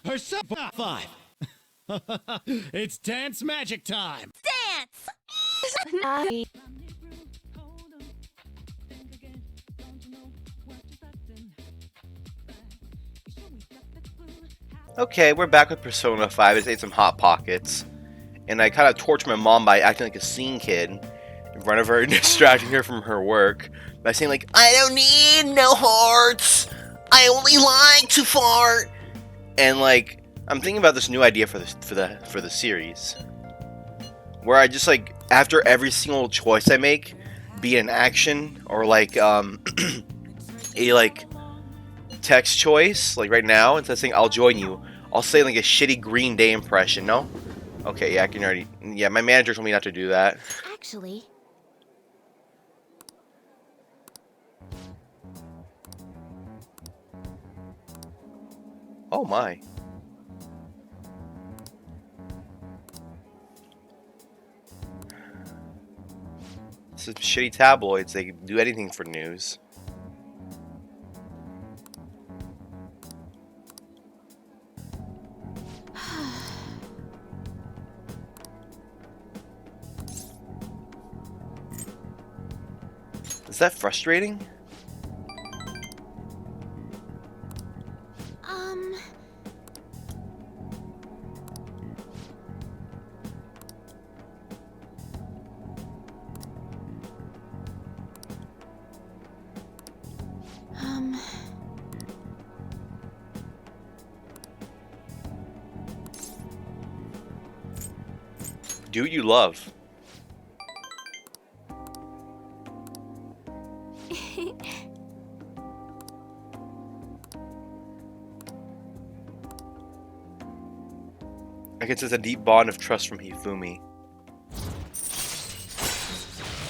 Herself 5. It's dance magic time. Dance! Okay, we're back with Persona 5. I just ate some Hot Pockets. And I kind of tortured my mom by acting like a scene kid in front of her and distracting her from her work by saying like, I don't need no hearts. I only like to fart. And like, I'm thinking about this new idea for the series, where I just like after every single choice I make, be it an action or like a like text choice, like right now instead of saying I'll join you, I'll say like a shitty Green Day impression. No? Okay, yeah, I can already. Yeah, my manager told me not to do that. Actually... Oh my. Some shitty tabloids, they can do anything for news. Is that frustrating? Do what you love. I can sense a deep bond of trust from Hifumi.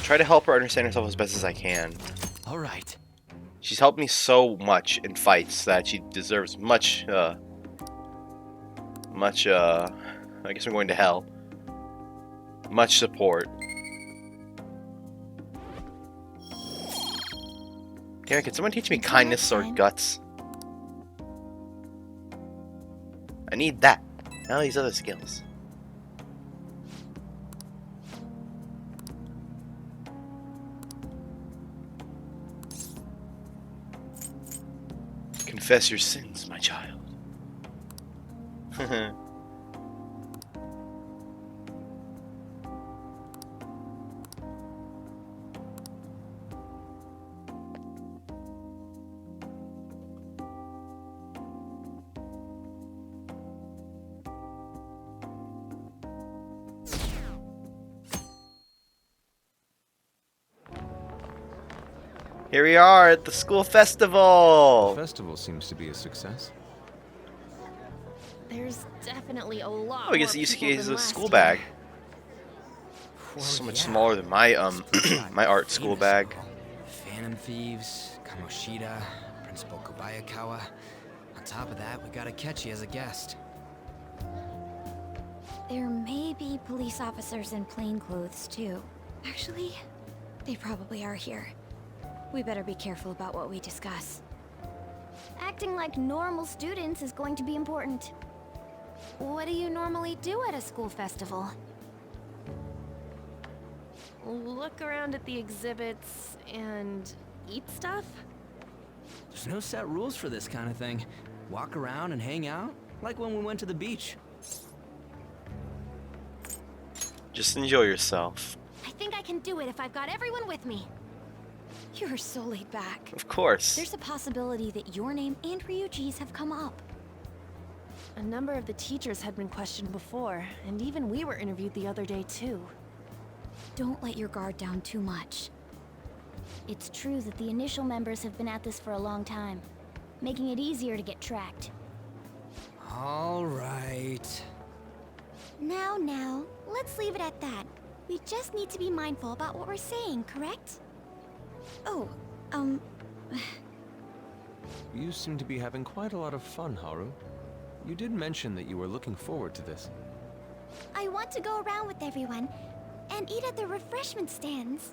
Try to help her understand herself as best as I can. Alright. She's helped me so much in fights that she deserves much, I guess I'm going to hell. Much support. Damn it, can someone teach me kindness or guts? I need that. And all these other skills. Confess your sins, my child. Here we are at the school festival! The festival seems to be a success. There's definitely a lot Oh, I guess more the people UCK is than a last school year. bag. Well, So much yeah. smaller than my my art school Famous bag. people. Phantom Thieves, Kamoshida, Principal Kobayakawa. On top of that, we got Akechi as a guest. There may be police officers in plain clothes, too. Actually, they probably are here. We better be careful about what we discuss. Acting like normal students is going to be important. What do you normally do at a school festival? Look around at the exhibits and eat stuff? There's no set rules for this kind of thing. Walk around and hang out, like when we went to the beach. Just enjoy yourself. I think I can do it if I've got everyone with me. You're so laid back. Of course. There's a possibility that your name and Ryuji's have come up. A number of the teachers had been questioned before, and even we were interviewed the other day too. Don't let your guard down too much. It's true that the initial members have been at this for a long time, making it easier to get tracked. All right. Now, let's leave it at that. We just need to be mindful about what we're saying, correct? Oh, You seem to be having quite a lot of fun, Haru. You did mention that you were looking forward to this. I want to go around with everyone and eat at the refreshment stands.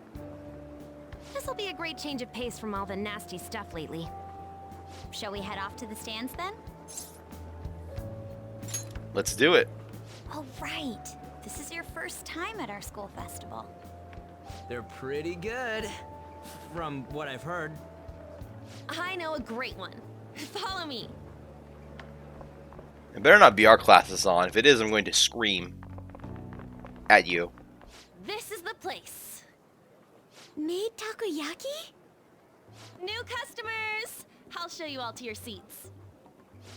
This'll be a great change of pace from all the nasty stuff lately. Shall we head off to the stands then? Let's do it. Oh, right. This is your first time at our school festival. They're pretty good, from what I've heard. I know a great one. Follow me. It better not be our classes on. If it is, I'm going to scream at you. This is the place. Made takoyaki? New customers! I'll show you all to your seats.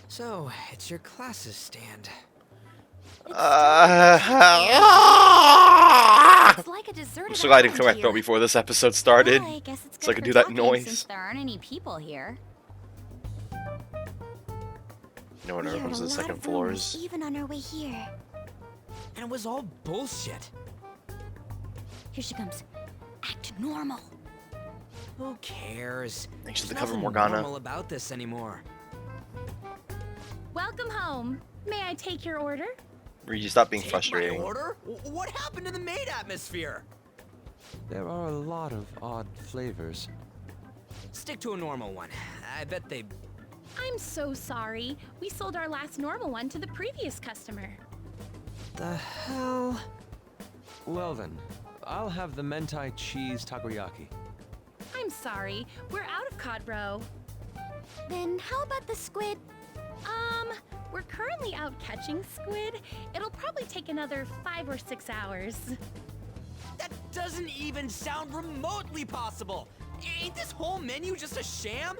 So, it's your classes stand. It's like a dessert. I'm so glad I didn't clear my throat before this episode started. Well, I guess it's So I good could for do that talking noise. Since there aren't any people here. No one We ever heard comes a to the lot second of rumors, floors. even on our way here. And it was all bullshit. Here she comes. Act normal. Who cares? Thanks to the There's cover, nothing Morgana. normal about this anymore. Welcome home. May I take your order? Reggie, stop being Take frustrating. my order? What happened to the maid atmosphere? There are a lot of odd flavors. Stick to a normal one. I bet they... I'm so sorry. We sold our last normal one to the previous customer. The hell? Well then, I'll have the mentai cheese takoyaki. I'm sorry. We're out of cod roe. Then how about the squid? We're currently out catching squid. It'll probably take another 5 or 6 hours. That doesn't even sound remotely possible. Ain't this whole menu just a sham?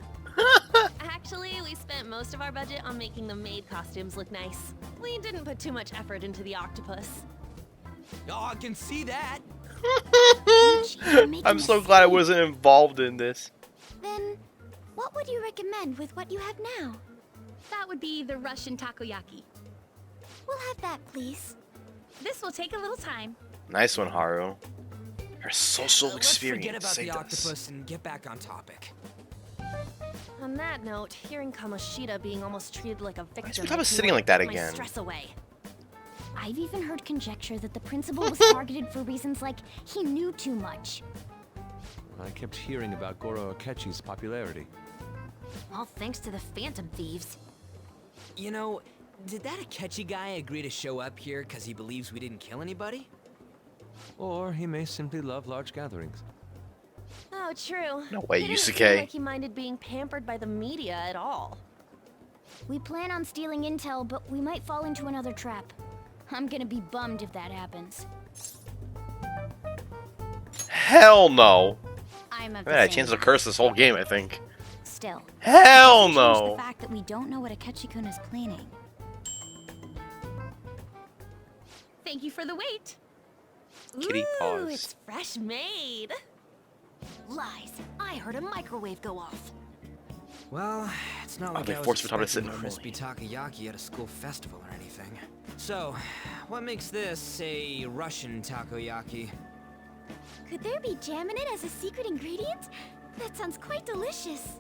Actually, we spent most of our budget on making the maid costumes look nice. We didn't put too much effort into the octopus. Oh, I can see that. You're making I'm a so glad I scene. wasn't involved in this. Then, what would you recommend with what you have now? That would be the Russian takoyaki. We'll have that, please. This will take a little time. Nice one, Haru. Her social Let's forget experience about the saved us. octopus and get back on topic. On that note, hearing Kamoshida being almost treated like a victim Why is makes sitting me like that want to put my again? stress away. I've even heard conjecture that the principal was targeted for reasons like he knew too much. I kept hearing about Goro Akechi's popularity. All thanks to the Phantom Thieves. You know, did that Akechi guy agree to show up here because he believes we didn't kill anybody? Or he may simply love large gatherings. Oh, true. No way, He didn't seem Yusuke. like he minded being pampered by the media at all. We plan on stealing intel, but we might fall into another trap. I'm gonna be bummed if that happens. Hell no. I'm of I the had a same chance to mind. curse this whole game, I think. Still. Hell Change no. the fact that we don't know what Akechi-kun is planning. Thank you for the wait. Kitty Ooh, paws. it's fresh made. Lies. I heard a microwave go off. Well, it's not like they I was forced Futaba to sit expecting normally. crispy takoyaki at a school festival or anything. So, what makes this a Russian takoyaki? Could there be jam in it as a secret ingredient? That sounds quite delicious.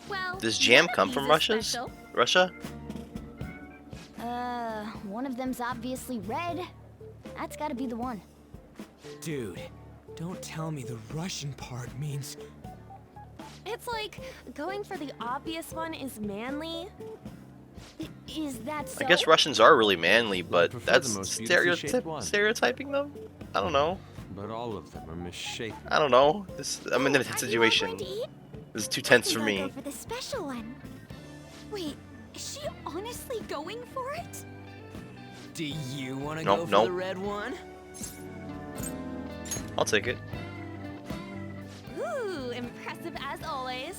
Well, Does jam one of come these from is Russia's? special. Russia? One of them's obviously red. That's gotta be the one. Dude, don't tell me the Russian part means... It's like going for the obvious one is manly. Is that so? I guess Russians are really manly, but prefer the that's most beautifully shaped one. stereotyping them? I don't know. But all of them are misshapen. I don't know. I'm in a Ooh, tense are you all situation. going to eat? This is too tense for I think I'll me. go for the special one. Wait, is she honestly going for it? Do you want to Nope, go for nope. the red one? I'll take it. Ooh, impressive as always.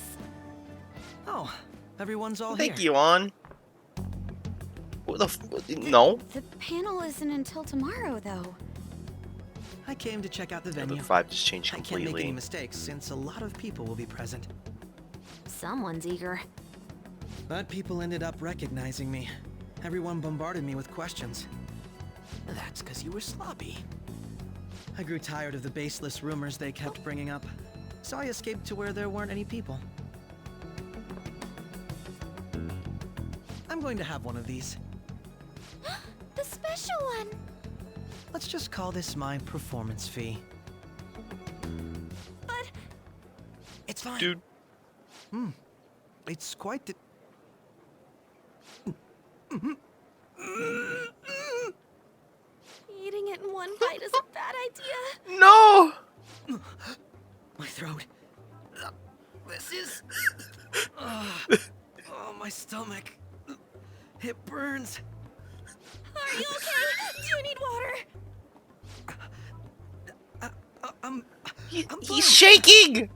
Oh, everyone's all Thank here. you, On. What the no. The panel isn't until tomorrow, though. I came to check out the The venue. vibe just changed I can't make any completely. mistakes since a lot of people will be present. Someone's eager. But people ended up recognizing me. Everyone bombarded me with questions. That's because you were sloppy. I grew tired of the baseless rumors they kept bringing up, so I escaped to where there weren't any people. I'm going to have one of these. The special one! Let's just call this my performance fee. But It's fine. Dude, It's quite the... stomach. It burns. Are you okay? Do you need water? I'm fine. He's shaking!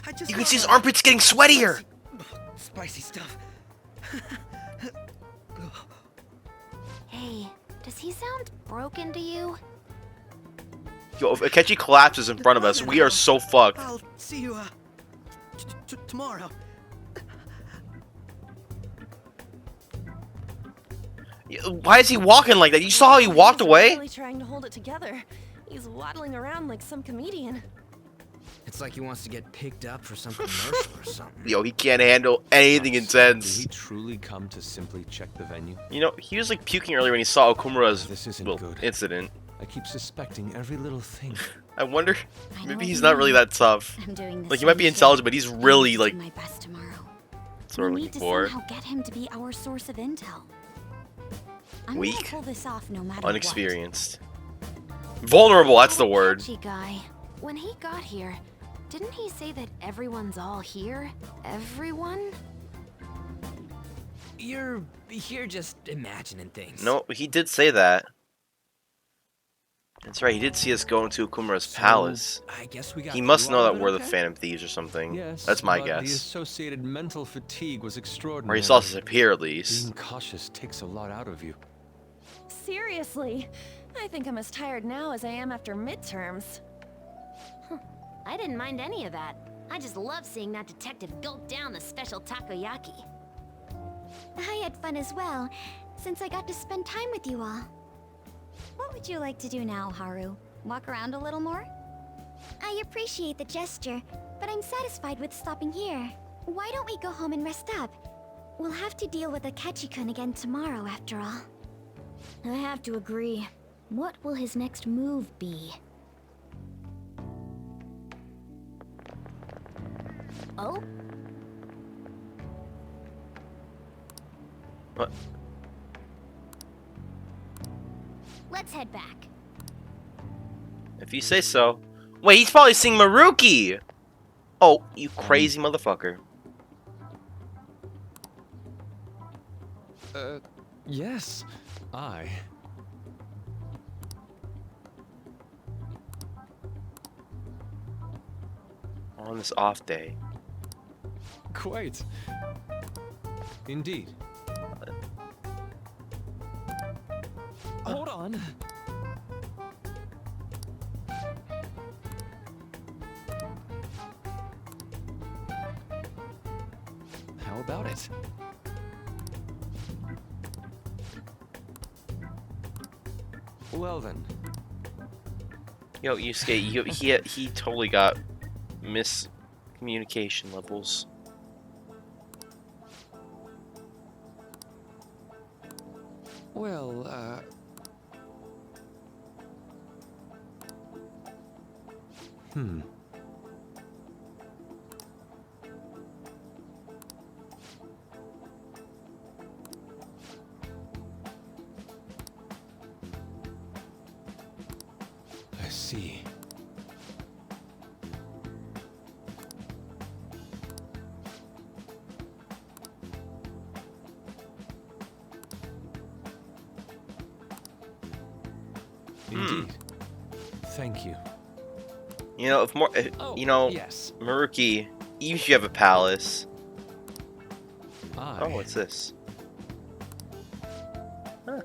I just You can see his got armpits getting sweatier! spicy stuff. Hey, does he sound broken to you? Yo, if Akechi collapses in front of us, we are so fucked. I'll see you tomorrow. Why is he walking like that? You saw how he walked He's away? really trying to hold it together. He's waddling around like some comedian. It's like he wants to get picked up for some commercial or something. Yo, he can't handle anything Did intense. he truly come to simply check the venue? You know, he was like puking earlier when he saw Okumura's This isn't little good. incident. I keep suspecting every little thing. I wonder, I know maybe what he's you not really mean. that tough. I'm doing this. Like, he might be intelligent, but he's really, like, my best tomorrow. that's what we're We looking need to for. somehow get him to be our source of intel. I'm Weak. gonna pull this off no matter Unexperienced. Vulnerable, that's the what. word. Catchy guy. When he got here, didn't he say that everyone's all here? Everyone? You're just imagining things. No, he did say that. That's right, he did see us go into Okumura's So, palace. I guess we got. He must through know all that of it we're the okay? Phantom Thieves or something. Yes, That's my but The guess. associated mental fatigue was Or extraordinary. he saw us disappear at least. Being cautious takes a lot out of you. Seriously, I think I'm as tired now as I am after midterms. I didn't mind any of that. I just love seeing that detective gulp down the special takoyaki. I had fun as well, since I got to spend time with you all. What would you like to do now, Haru? Walk around a little more? I appreciate the gesture, but I'm satisfied with stopping here. Why don't we go home and rest up? We'll have to deal with Akechi-kun again tomorrow, after all. I have to agree. What will his next move be? Oh? What? Let's head back. If you say so. Wait, he's probably seeing Maruki! Oh, you crazy motherfucker. Yes, I. On this off day. Quite. Indeed. Hold on. How about it? Well then. Yo, Yusuke, he totally got miscommunication levels. Well, I see. Indeed. Thank you. You know, if more, Oh, you know, yes. Maruki, even if you have a palace. I. Oh, what's this? Huh.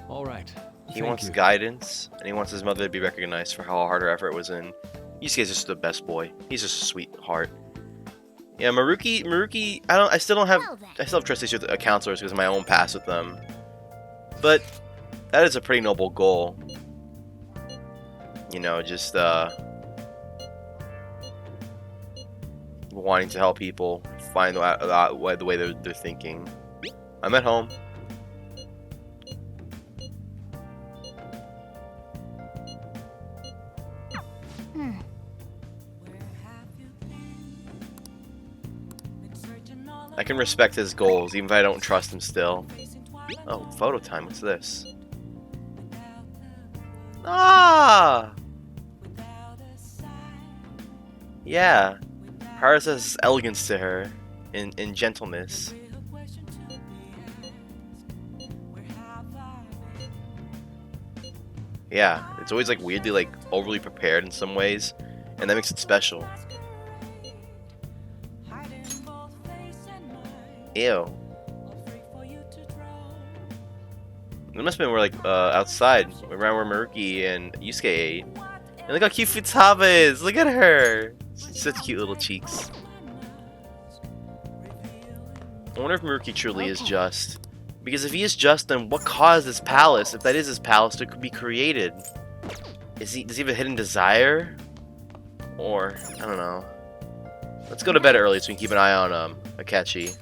All right. He Thank wants you. guidance, and he wants his mother to be recognized for how hard her effort was in. Yusuke's just the best boy. He's just a sweetheart. Yeah, Maruki, I still have trust issues with counselors because of my own past with them. But that is a pretty noble goal. You know, just wanting to help people find the way they're thinking. I'm at home. I can respect his goals, even if I don't trust him still. Oh, photo time. What's this? Ah! Yeah. Hers has elegance to her, in gentleness. Yeah, it's always like weirdly like overly prepared in some ways, and that makes it special. Ew. It must have been where like outside, around where Maruki and Yusuke ate. And look how cute Futaba is! Look at her! Such cute little cheeks. I wonder if Maruki truly is just. Because if he is just, then what caused this palace, if that is his palace, to be created? Does he have a hidden desire? Or, I don't know. Let's go to bed early so we can keep an eye on Akechi.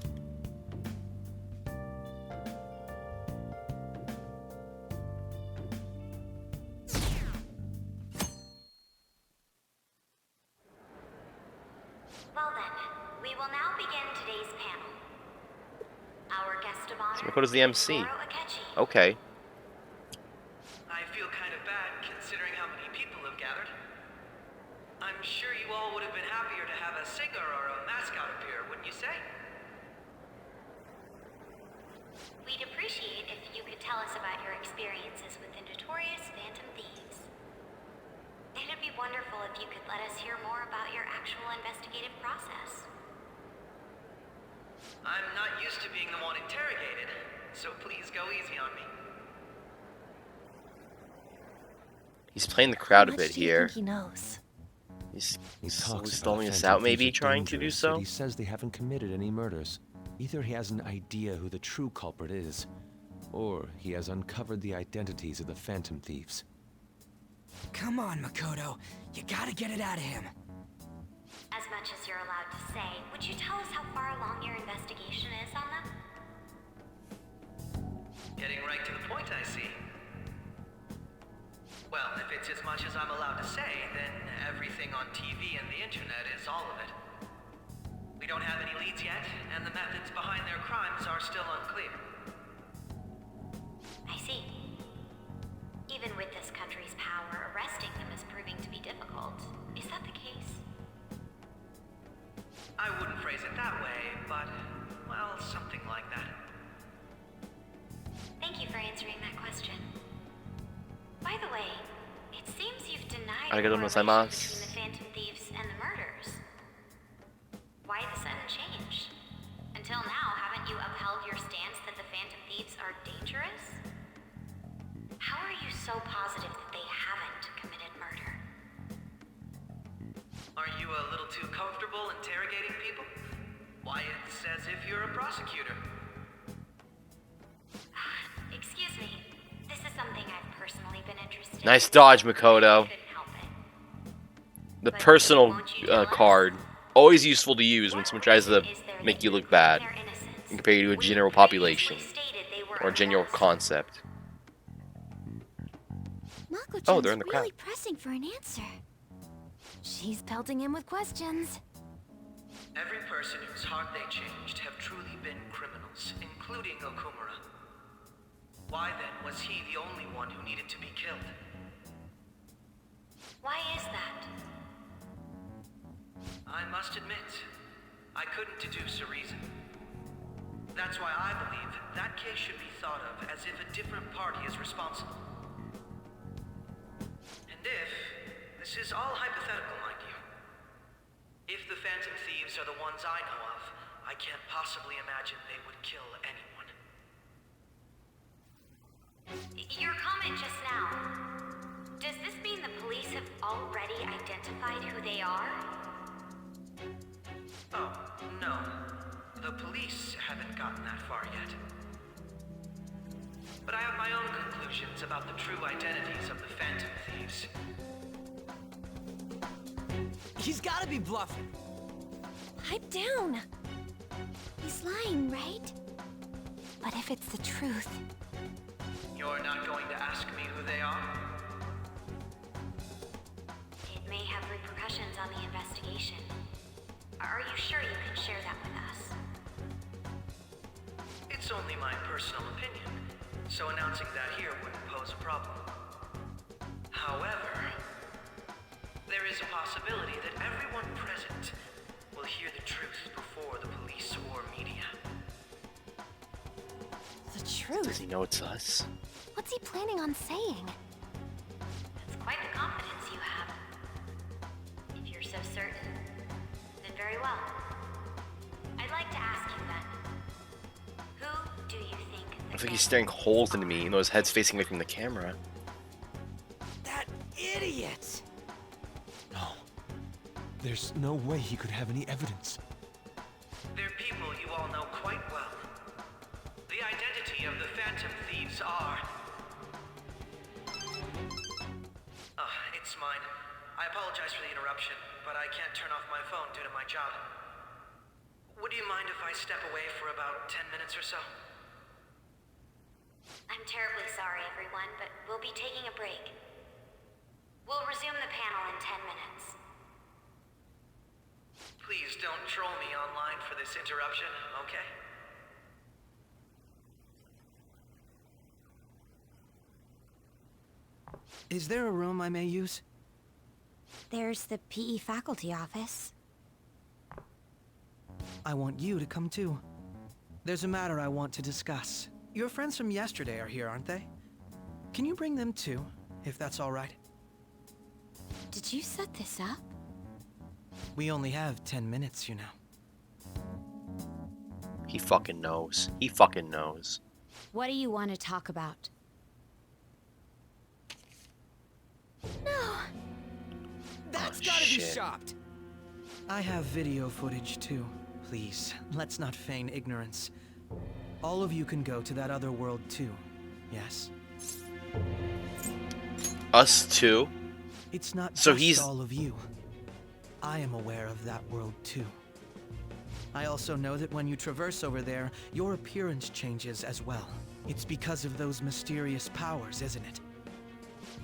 Well then, we will now begin today's panel. Our guest of honor, So Makoto's the MC. Goro Akechi. Okay. I feel kind of bad considering how many people have gathered. I'm sure you all would have been happier to have a singer or a mascot appear, wouldn't you say? We'd appreciate if you could tell us about your experiences with the notorious Phantom Thieves. It'd be wonderful if you could let us hear more about your actual investigative process. I'm not used to being the one interrogated, so please go easy on me. He's playing the crowd a How bit much do you here. think he knows? He's He talks stalling about us Phantom out, maybe Thieves are trying to do dangerous, so. yet he says they haven't committed any murders. Either he has an idea who the true culprit is, or he has uncovered the identities of the Phantom Thieves. Come on, Makoto. You gotta get it out of him. As much as you're allowed to say, would you tell us how far along your investigation is on them? Getting right to the point, I see. Well, if it's as much as I'm allowed to say, then everything on TV and the internet is all of it. We don't have any leads yet, and the methods behind their crimes are still unclear. I see. Even with this country's power, arresting them is proving to be difficult. Is that the case? I wouldn't phrase it that way, but, well, something like that. Thank you for answering that question. By the way, it seems you've denied Arigato a correlation gozaimasu. between the Phantom Thieves and the murders. Why the sudden change? Until now, haven't you upheld your stance that the Phantom Thieves are dangerous? How are you so positive that they haven't committed murder? Are you a little too comfortable interrogating people? Why, it's as if you're a prosecutor. Excuse me. This is something I've personally been interested in. Nice dodge, Makoto. Couldn't help it. The But personal won't you tell us? card. Always useful to use when someone tries to What is there make that you would look prove bad their innocence? and compare you to a We general previously population stated they were or a general unmasked. concept. Mako-chan's Oh, they're in the crowd. really pressing for an answer. She's pelting him with questions. Every person whose heart they changed have truly been criminals, including Okumura. Why then was he the only one who needed to be killed? Why is that? I must admit, I couldn't deduce a reason. That's why I believe that case should be thought of as if a different party is responsible. And if, this is all hypothetical, mind you, if the Phantom Thieves are the ones I know of, I can't possibly imagine they would kill anyone. Your comment just now. Does this mean the police have already identified who they are? Oh, no. The police haven't gotten that far yet. But I have my own conclusions about the true identities of the Phantom Thieves. He's gotta be bluffing. Pipe down. He's lying, right? But if it's the truth, You're not going to ask me who they are? it may have repercussions on the investigation. Are you sure you can share that with us? It's only my personal opinion, so announcing that here wouldn't pose a problem. However, there is a possibility that everyone present will hear the truth before the police or media. The truth? Does he know it's us? What's he planning on saying? It's quite the confidence you have. If you're so certain, then very well. I'd like to ask you then. Who do you think I think he's staring holes into me, even though his head's facing away from the camera. That idiot! No. There's no way he could have any evidence. They're people you all know quite well. The identity of the Phantom Thieves are... it's mine. I apologize for the interruption, but I can't turn off my phone due to my job. Would you mind if I step away for about 10 minutes or so? I'm terribly sorry, everyone, but we'll be taking a break. We'll resume the panel in 10 minutes. Please don't troll me online for this interruption, okay? Is there a room I may use? There's the PE faculty office. I want you to come too. There's a matter I want to discuss. Your friends from yesterday are here, aren't they? Can you bring them too, if that's all right? Did you set this up? We only have 10 minutes, you know. He fucking knows. He fucking knows. What do you want to talk about? No! That's gotta be shit. shopped! I have video footage too. Please, let's not feign ignorance. All of you can go to that other world too, yes? Us too? It's not So just he's- all of you. I am aware of that world too. I also know that when you traverse over there, your appearance changes as well. It's because of those mysterious powers, isn't it?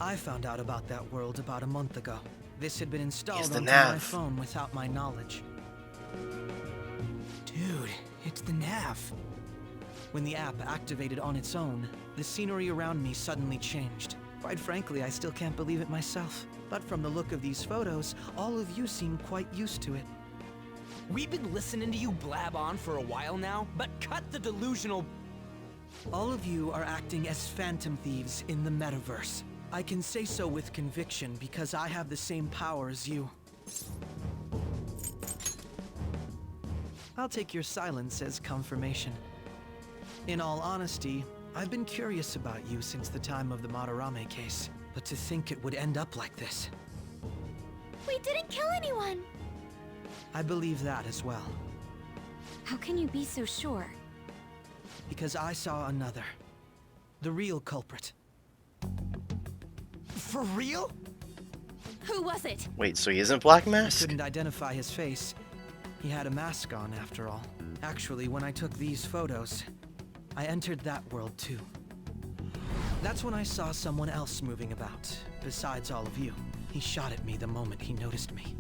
I found out about that world about a month ago. This had been installed the onto my nav. phone without my knowledge. Dude, it's the nav. When the app activated on its own, the scenery around me suddenly changed. Quite frankly, I still can't believe it myself. But from the look of these photos, all of you seem quite used to it. We've been listening to you blab on for a while now, but cut the delusional... All of you are acting as phantom thieves in the metaverse. I can say so with conviction because I have the same power as you. I'll take your silence as confirmation. In all honesty, I've been curious about you since the time of the Madarame case, but to think it would end up like this. We didn't kill anyone! I believe that as well, How can you be so sure? because I saw another. The real culprit. For real? Who was it? Wait, so he isn't Black I Mask? couldn't identify his face. He had a mask on, after all. Actually, when I took these photos, I entered that world too. That's when I saw someone else moving about, besides all of you. He shot at me the moment he noticed me.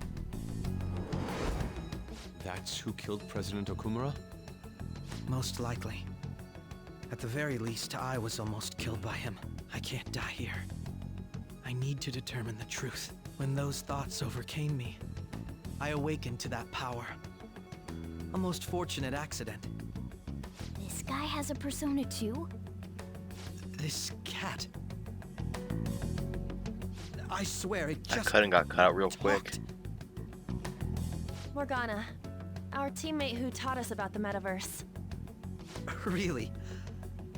That's who killed President Okumura? Most likely. At the very least, I was almost killed by him. I can't die here. I need to determine the truth. When those thoughts overcame me, I awakened to that power. A most fortunate accident. This guy has a persona too? This cat. I swear it That just cut and got cut out real quick. talked. Morgana, our teammate who taught us about the metaverse. Really?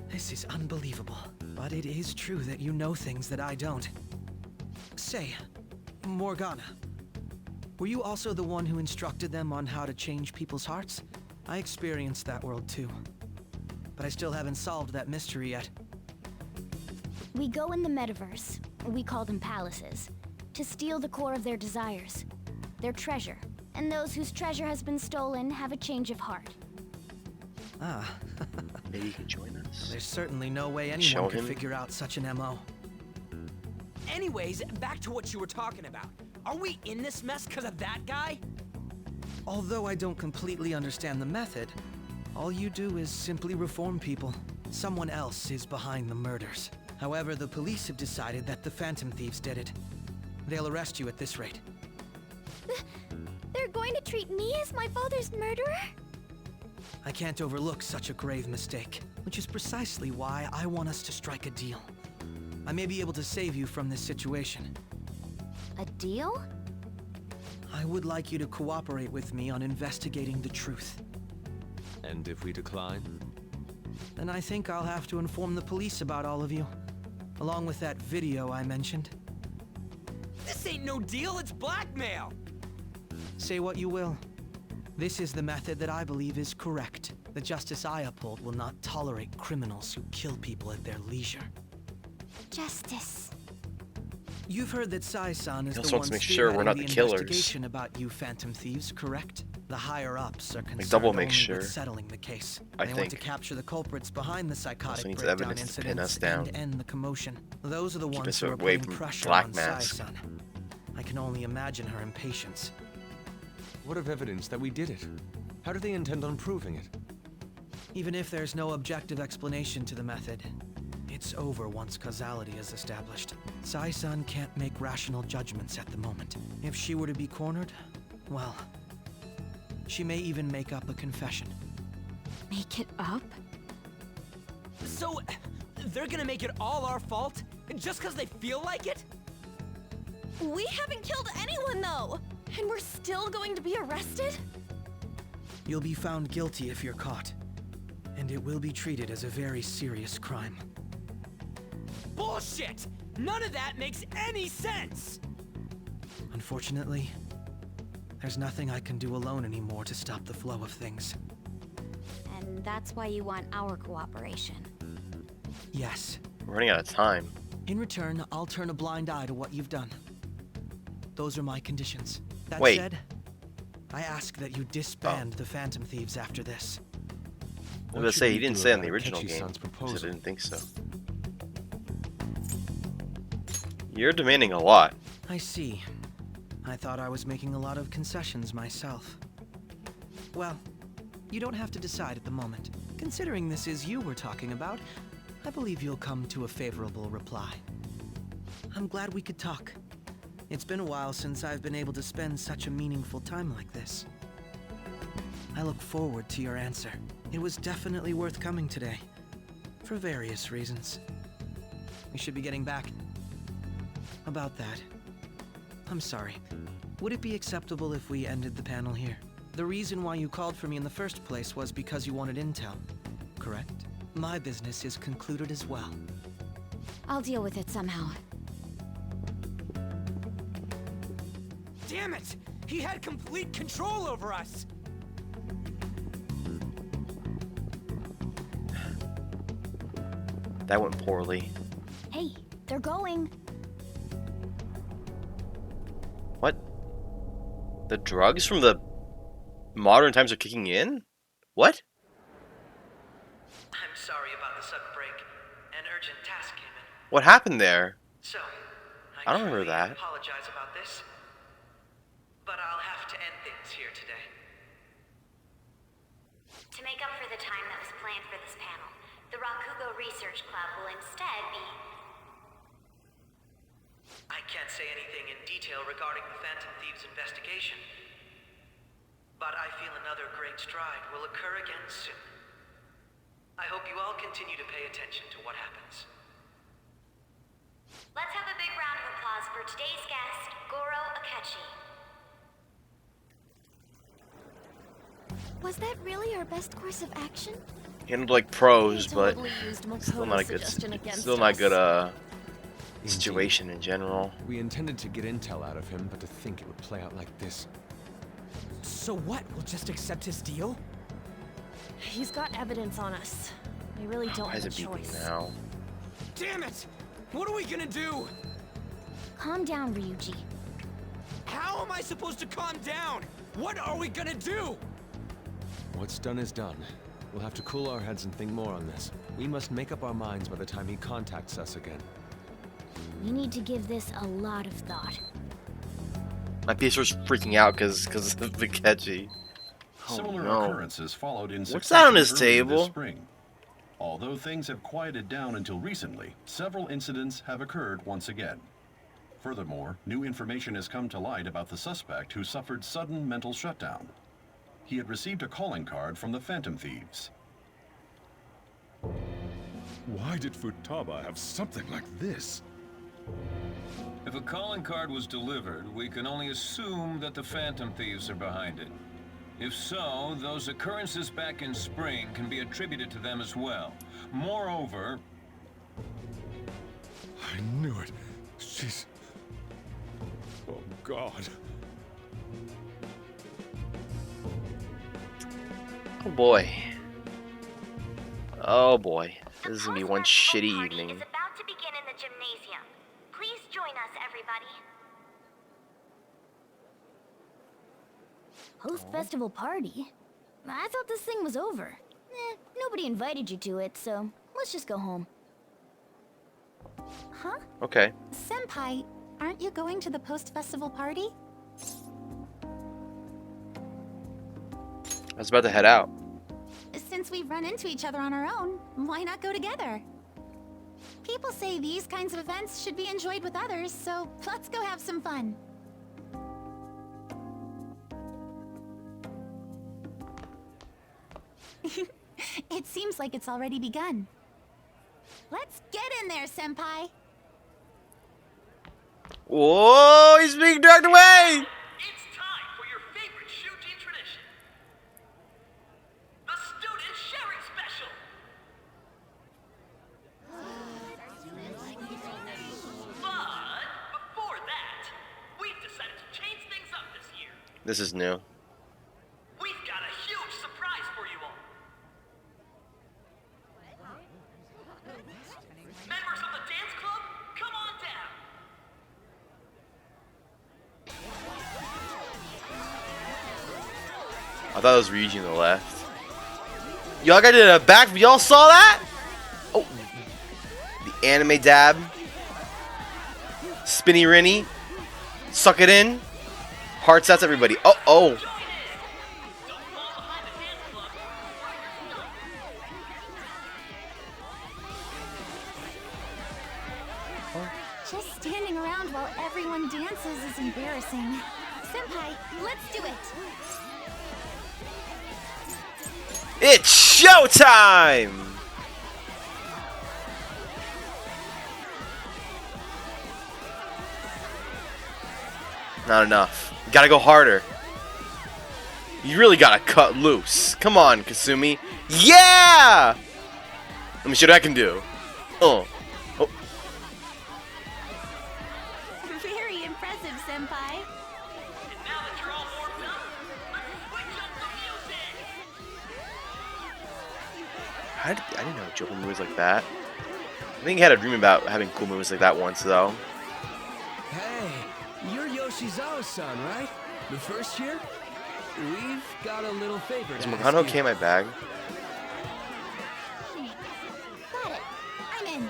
This is unbelievable. But it is true that you know things that I don't. Say, Morgana, were you also the one who instructed them on how to change people's hearts? I experienced that world too. But I still haven't solved that mystery yet. We go in the metaverse, we call them palaces, to steal the core of their desires, their treasure. And those whose treasure has been stolen have a change of heart. Ah, Maybe he can join us. there's certainly no way Show anyone could him. figure out such an MO. Anyways, back to what you were talking about. Are we in this mess because of that guy? Although I don't completely understand the method, all you do is simply reform people. Someone else is behind the murders. However, the police have decided that the Phantom Thieves did it. They'll arrest you at this rate. They're going to treat me as my father's murderer? I can't overlook such a grave mistake, which is precisely why I want us to strike a deal. I may be able to save you from this situation. A deal? I would like you to cooperate with me on investigating the truth. And if we decline? Then I think I'll have to inform the police about all of you, along with that video I mentioned. This ain't no deal, it's blackmail! Say what you will. This is the method that I believe is correct. The justice I uphold will not tolerate criminals who kill people at their leisure. Justice. You've heard that Sai-san is He the also one wants to make sure we're spearheading not the the killers. investigation about you Phantom Thieves, correct? The higher-ups are concerned double make only sure. with settling the case. I They want to think. capture the culprits behind the psychotic Also needs breakdown evidence to pin incidents us down. and end the commotion. Those are the Keep ones us who are away putting from pressure Black on Mask. Sai-san. I can only imagine her impatience. What of evidence that we did it? How do they intend on proving it? Even if there's no objective explanation to the method, it's over once causality is established. Sai-san can't make rational judgments at the moment. If she were to be cornered, well, she may even make up a confession. Make it up? So, they're gonna make it all our fault? Just because they feel like it? We haven't killed anyone, though! And we're still going to be arrested? You'll be found guilty if you're caught, and it will be treated as a very serious crime. Bullshit! None of that makes any sense! Unfortunately, there's nothing I can do alone anymore to stop the flow of things. And that's why you want our cooperation. Yes. We're running out of time. In return, I'll turn a blind eye to what you've done. Those are my conditions. That Wait. said, I ask that you disband the Phantom Thieves after this. I was What gonna should say, we he didn't do say in the about original game. Akechi-san's So I proposal? didn't think so. You're demanding a lot. I see. I thought I was making a lot of concessions myself. Well, you don't have to decide at the moment. Considering this is you we're talking about, I believe you'll come to a favorable reply. I'm glad we could talk. It's been a while since I've been able to spend such a meaningful time like this. I look forward to your answer. It was definitely worth coming today, for various reasons. We should be getting back. About that, I'm sorry. Would it be acceptable if we ended the panel here? The reason why you called for me in the first place was because you wanted intel, correct? My business is concluded as well. I'll deal with it somehow. Damn it! He had complete control over us! That went poorly. Hey, they're going. What? The drugs from the modern times are kicking in? What? I'm sorry about the sudden break. An urgent task came in. What happened there? So, I don't remember truly that. apologize about this, but I'll have to end things here today. To make up for the time that was planned for this panel, the Rakugo Research Club will instead be... I can't say anything in detail regarding the Phantom Thieves investigation, but I feel another great stride will occur again soon. I hope you all continue to pay attention to what happens. Let's have a big round of applause for today's guest, Goro Akechi. Was that really our best course of action? Handled like pros, They but totally used still Makoto's not a good, suggestion against still not us. good Indeed. situation in general. We intended to get intel out of him, but to think it would play out like this. So what? We'll just accept his deal? He's got evidence on us. We really don't Why have is a it beeping choice. now? Damn it! What are we gonna do? Calm down, Ryuji. How am I supposed to calm down? What are we gonna do? What's done is done. We'll have to cool our heads and think more on this. We must make up our minds by the time he contacts us again. We need to give this a lot of thought. My PS4's freaking out because of the catchy. Oh Similar no. occurrences followed in What's that on his succession early table? this spring. Although things have quieted down until recently, several incidents have occurred once again. Furthermore, new information has come to light about the suspect who suffered sudden mental shutdown. He had received a calling card from the Phantom Thieves. Why did Futaba have something like this? If a calling card was delivered, we can only assume that the Phantom Thieves are behind it. If so, those occurrences back in spring can be attributed to them as well. Moreover... I knew it. She's... Oh, God. Oh boy. Oh boy. This is gonna be one shitty evening. Is about to begin in the gymnasium. Please join us, everybody. Post-festival party? I thought this thing was over. Nobody invited you to it, so let's just go home. Huh? Okay. Senpai, aren't you going to the post-festival party? I was about to head out. Since we've run into each other on our own, why not go together? People say these kinds of events should be enjoyed with others, so let's go have some fun. It seems like it's already begun. Let's get in there, Senpai! Whoa, he's being dragged away! It's time for your favorite Shuji tradition. The Student Sharing Special! But before that, we've decided to change things up this year. This is new. We've got a huge surprise for you all. Members of the dance club, come on down. I thought it was Ryuji on the left. Y'all got did a back. Y'all saw that? Oh, the anime dab. Spinny Rinny. Suck it in. Hearts, that's everybody. Oh. Just standing around while everyone dances is embarrassing. Senpai, let's do it! It's showtime! Not enough. You gotta go harder. You really gotta cut loose. Come on, Kasumi. Yeah! Let me show you what I can do. Oh. Very impressive, Senpai. And now that you're all warmed up, let's switch up the music. I didn't know Joker moves like that. I think he had a dream about having cool moves like that once, though. Hey, you're Yoshizawa-san, right? The first year? We've got a little favor Is to ask Morgana you. okay in my bag? Got it. I'm in.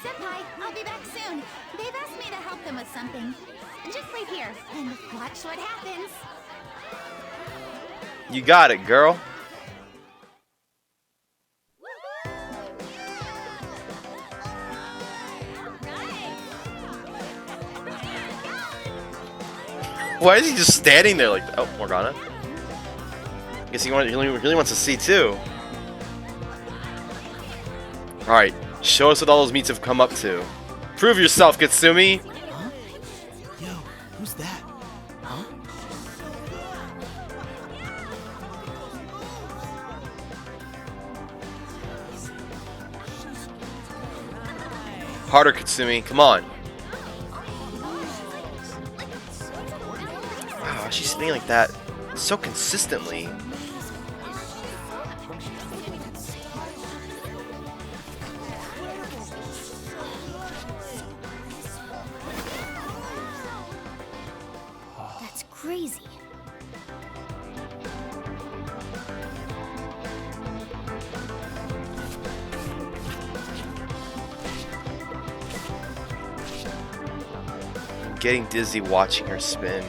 Senpai, I'll be back soon. They've asked me to help them with something. Just wait here and watch what happens. You got it, girl. Why is he just standing there like, oh, Morgana? Guess he really wants to see too. Alright, show us what all those meats have come up to. Prove yourself, Katsumi! Huh? Yo, who's that? Huh? Harder, Katsumi, come on. Wow, she's spinning like that so consistently. That's crazy. I'm getting dizzy watching her spin.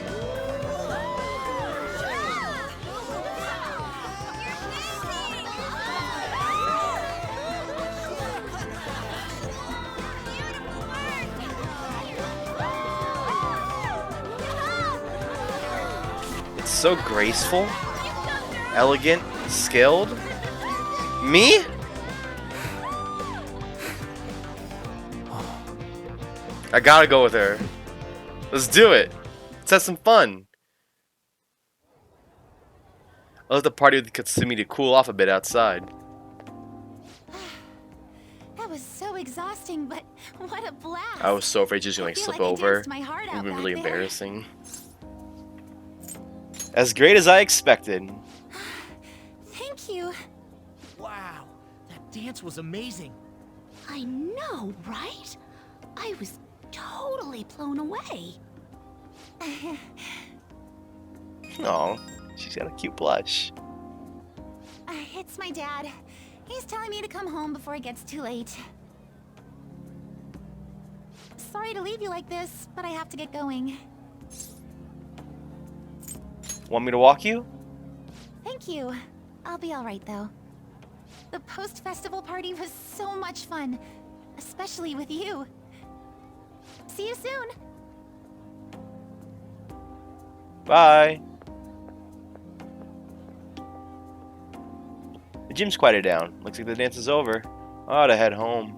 So graceful, elegant, skilled. Me? I gotta go with her. Let's do it. Let's have some fun. I'll let the party with Katsumi to cool off a bit outside. That was so exhausting, but what a blast! I was so afraid she was gonna like slip over. It My heart would out have been back really there. embarrassing. As great as I expected. Thank you. Wow, that dance was amazing. I know, right? I was totally blown away. Oh, she's got a cute blush. It's my dad. He's telling me to come home before it gets too late. Sorry to leave you like this, but I have to get going. Want me to walk you? Thank you. I'll be alright though. The post-festival party was so much fun, especially with you. See you soon. Bye. The gym's quieted down. Looks like the dance is over. I ought to head home.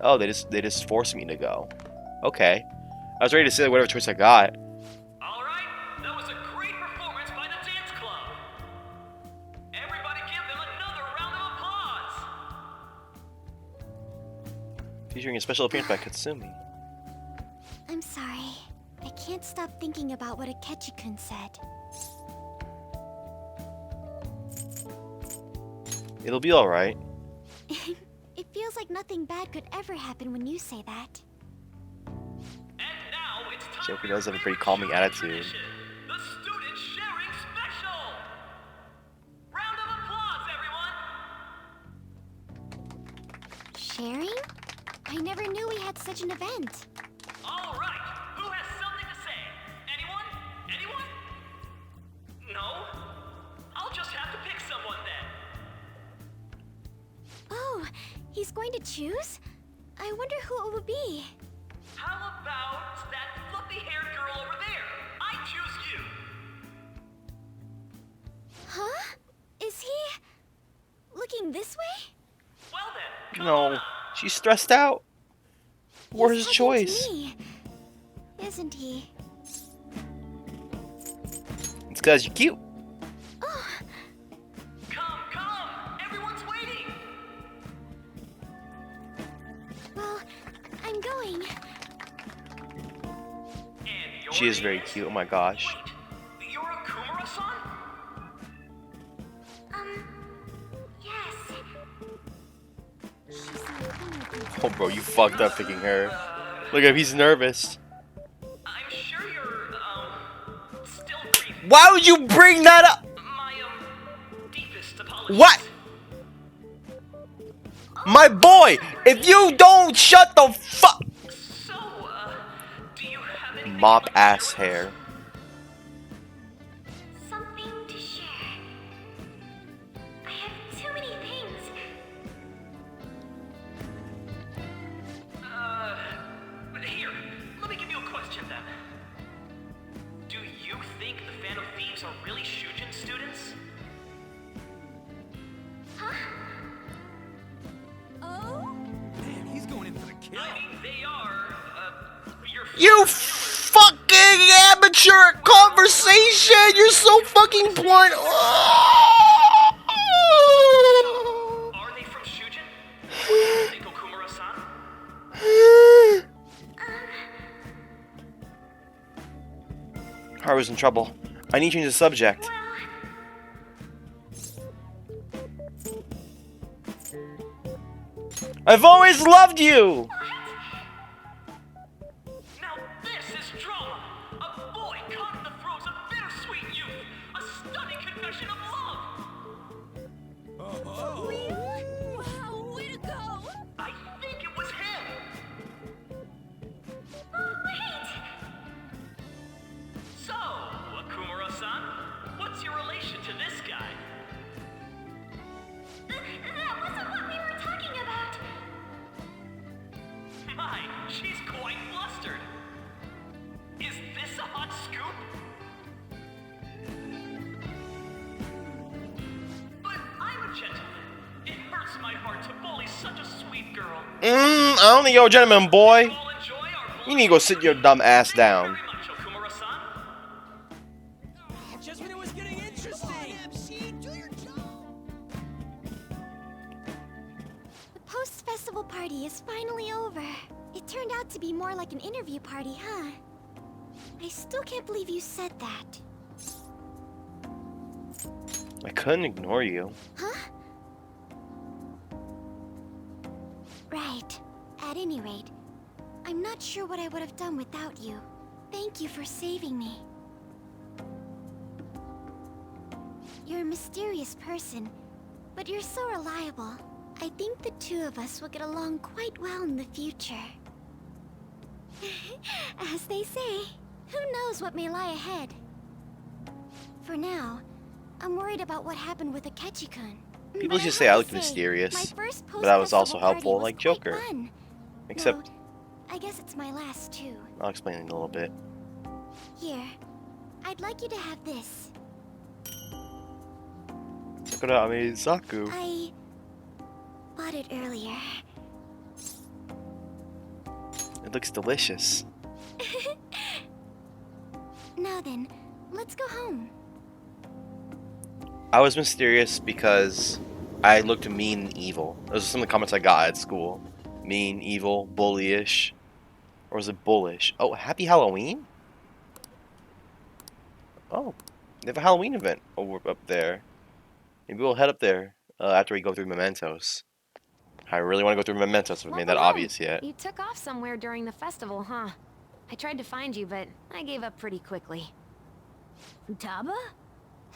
Oh, they just forced me to go. Okay. I was ready to say whatever choice I got. Alright, that was a great performance by the dance club. Everybody give them another round of applause. Featuring a special appearance by Katsumi. I'm sorry. I can't stop thinking about what Akechi-kun said. It'll be alright. It feels like nothing bad could ever happen when you say that. Joker does have a pretty calming attitude. The student sharing special. Round of applause, everyone. Sharing? I never knew we had such an event. All right, who has something to say? Anyone? Anyone? No? I'll just have to pick someone then. Oh, he's going to choose? I wonder who it would be. How about that fluffy-haired girl over there? I choose you. Huh? Is he looking this way? Well then. No, she's stressed out. Where's his He's talking choice? to me, isn't he? It's because you're cute. Oh, Come, everyone's waiting. well, I'm going. She is very cute. Oh my gosh. You're Okumura-san? Yes. Oh, bro, you fucked up picking her. Look at him, he's nervous. I'm sure you're, still grieving. Why would you bring that up? My, deepest apologies. What? My boy, if you don't shut the fuck. So, do you have anything Mop ass hair. Something to share. I have too many things. Here, let me give you a question then. Do you think the Phantom Thieves are really Shujin students? Huh? Oh? Man, he's going in for the kill. I mean, they are, your You fucking amateur conversation! You're so fucking blunt! Are they from Shujin? Do you think Okumura-san? Haru's in trouble. I need to change the subject. I've always loved you! Now this is drama! A boy caught in the throes of bittersweet youth! A stunning confession of love! Really? Wow, way to go! I think it was him! Oh, wait! So, such a sweet girl. I don't think you're a gentleman, boy. All enjoy our You need to go sit your dumb ass down. very much, Okumura-san. Just when it was getting interesting. The post-festival party is finally over. It turned out to be more like an interview party, huh? I still can't believe you said that. I couldn't ignore you. Huh? Right. At any rate, I'm not sure what I would have done without you. Thank you for saving me. You're a mysterious person, but you're so reliable. I think the two of us will get along quite well in the future. As they say, who knows what may lie ahead? For now, I'm worried about what happened with Akechi-kun. People used to say I looked mysterious, but I was also helpful, like Joker. Except, I guess it's my last too. I'll explain in a little bit. Here, I'd like you to have this. Sakura Amizaku. I bought it earlier. It looks delicious. Now then, let's go home. I was mysterious because I looked mean and evil. Those are some of the comments I got at school. Mean, evil, bullyish. Or was it bullish? Oh, happy Halloween? Oh, they have a Halloween event over up there. Maybe we'll head up there after we go through Mementos. I really want to go through Mementos if I made that obvious yet. You took off somewhere during the festival, huh? I tried to find you, but I gave up pretty quickly. Taba?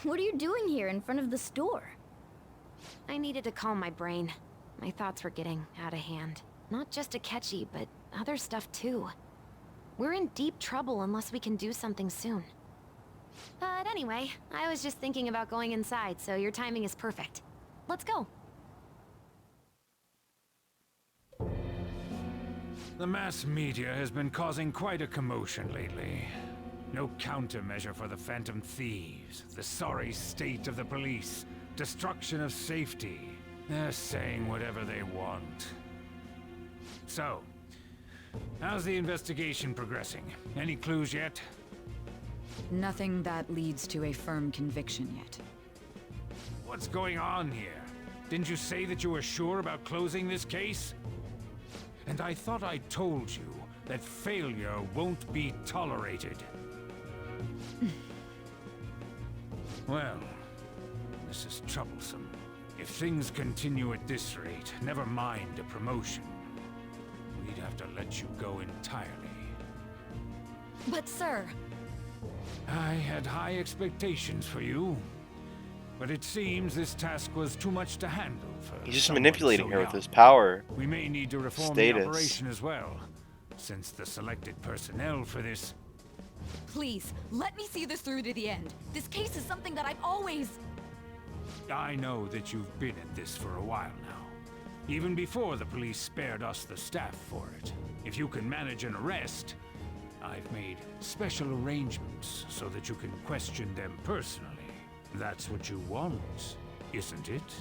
What are you doing here in front of the store? I needed to calm my brain. My thoughts were getting out of hand. Not just Akechi, but other stuff too. We're in deep trouble unless we can do something soon. But anyway, I was just thinking about going inside, so your timing is perfect. Let's go. The mass media has been causing quite a commotion lately. No countermeasure for the Phantom Thieves, the sorry state of the police, destruction of safety. They're saying whatever they want. So, how's the investigation progressing? Any clues yet? Nothing that leads to a firm conviction yet. What's going on here? Didn't you say that you were sure about closing this case? And I thought I told you that failure won't be tolerated. Well, this is troublesome. If things continue at this rate, never mind a promotion. We'd have to let you go entirely. But sir... I had high expectations for you. But it seems this task was too much to handle for He's just someone manipulating so her with young. his power. We may need to reform Status. the operation as well, since the selected personnel for this... Please, let me see this through to the end. This case is something that I've always... I know that you've been at this for a while now. Even before the police spared us the staff for it. If you can manage an arrest, I've made special arrangements so that you can question them personally. That's what you want, isn't it?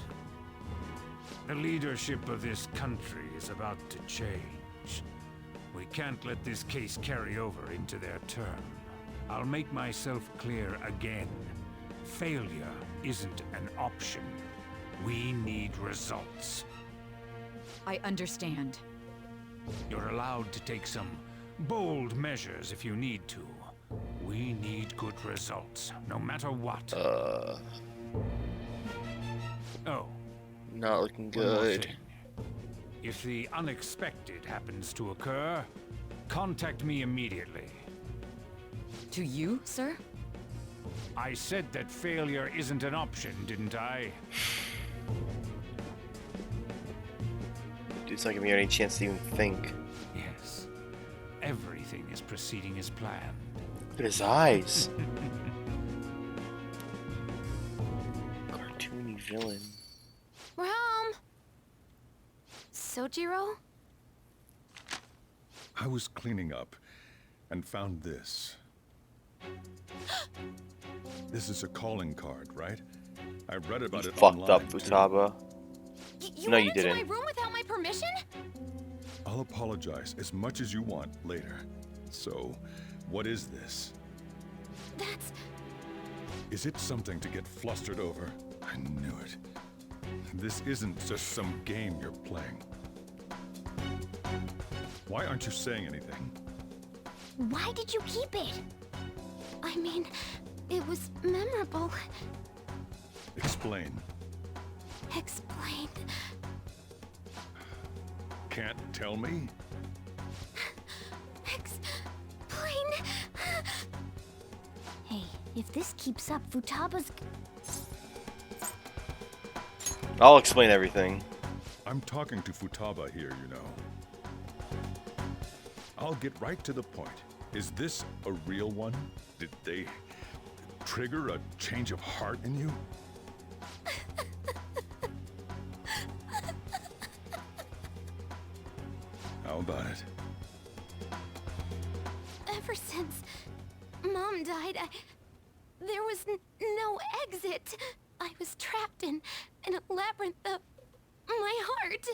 The leadership of this country is about to change. We can't let this case carry over into their term. I'll make myself clear again. Failure isn't an option. We need results. I understand. You're allowed to take some bold measures if you need to. We need good results, no matter what. Oh. Not looking one more good. thing. If the unexpected happens to occur, contact me immediately. To you, sir? I said that failure isn't an option, didn't I? Dude's not giving me any chance to even think. Yes. Everything is proceeding as planned. Look at his eyes. Cartoony villain. We're home. Sojiro? I was cleaning up and found this. This is a calling card, right? I read about You it fucked online, up, too. Futaba. You No, went you into didn't. my room without my permission? I'll apologize as much as you want later. So, what is this? That's... Is it something to get flustered over? I knew it. This isn't just some game you're playing. Why aren't you saying anything? Why did you keep it? I mean, it was memorable. Explain. Explain. Can't tell me? Explain. Hey, if this keeps up, Futaba's... I'll explain everything. I'm talking to Futaba here, you know. I'll get right to the point. Is this a real one? Did they trigger a change of heart in you? How about it? Ever since Mom died, there was no exit. I was trapped in a labyrinth of my heart.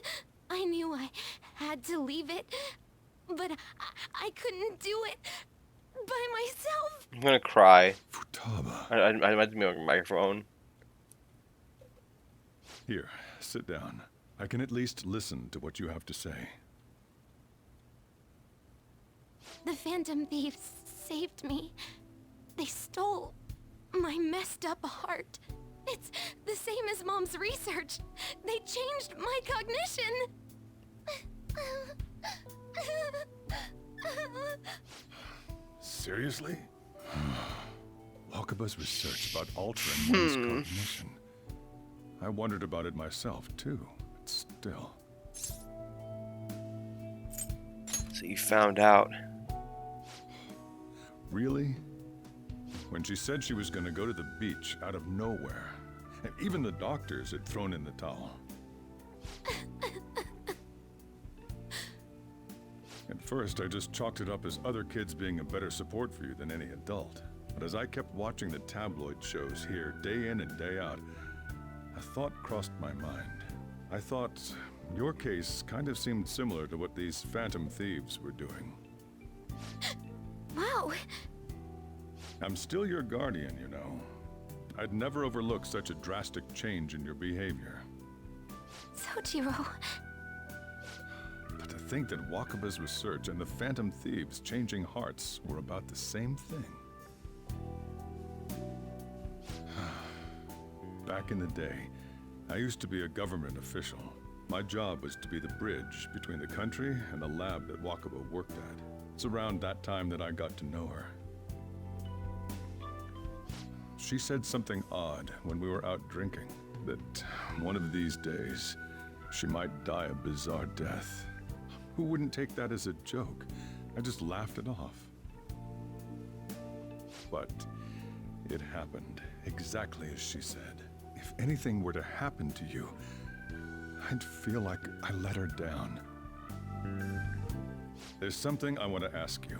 I knew I had to leave it, but I couldn't do it by myself. I'm gonna cry. Futaba. I might be on a microphone. Here, sit down. I can at least listen to what you have to say. The Phantom Thieves saved me. They stole my messed up heart. It's the same as Mom's research. They changed my cognition. Seriously? Wakaba's research about altering one's cognition. I wondered about it myself, too, but still. So you found out. Really? When she said she was going to go to the beach out of nowhere, and even the doctors had thrown in the towel. At first, I just chalked it up as other kids being a better support for you than any adult. But as I kept watching the tabloid shows here, day in and day out, a thought crossed my mind. I thought your case kind of seemed similar to what these Phantom Thieves were doing. Wow. I'm still your guardian, you know. I'd never overlook such a drastic change in your behavior. Sojiro. But to think that Wakaba's research and the Phantom Thieves changing hearts were about the same thing. Back in the day, I used to be a government official. My job was to be the bridge between the country and the lab that Wakaba worked at. It's around that time that I got to know her. She said something odd when we were out drinking, that one of these days, she might die a bizarre death. Who wouldn't take that as a joke? I just laughed it off. But it happened exactly as she said. If anything were to happen to you, I'd feel like I let her down. There's something I want to ask you.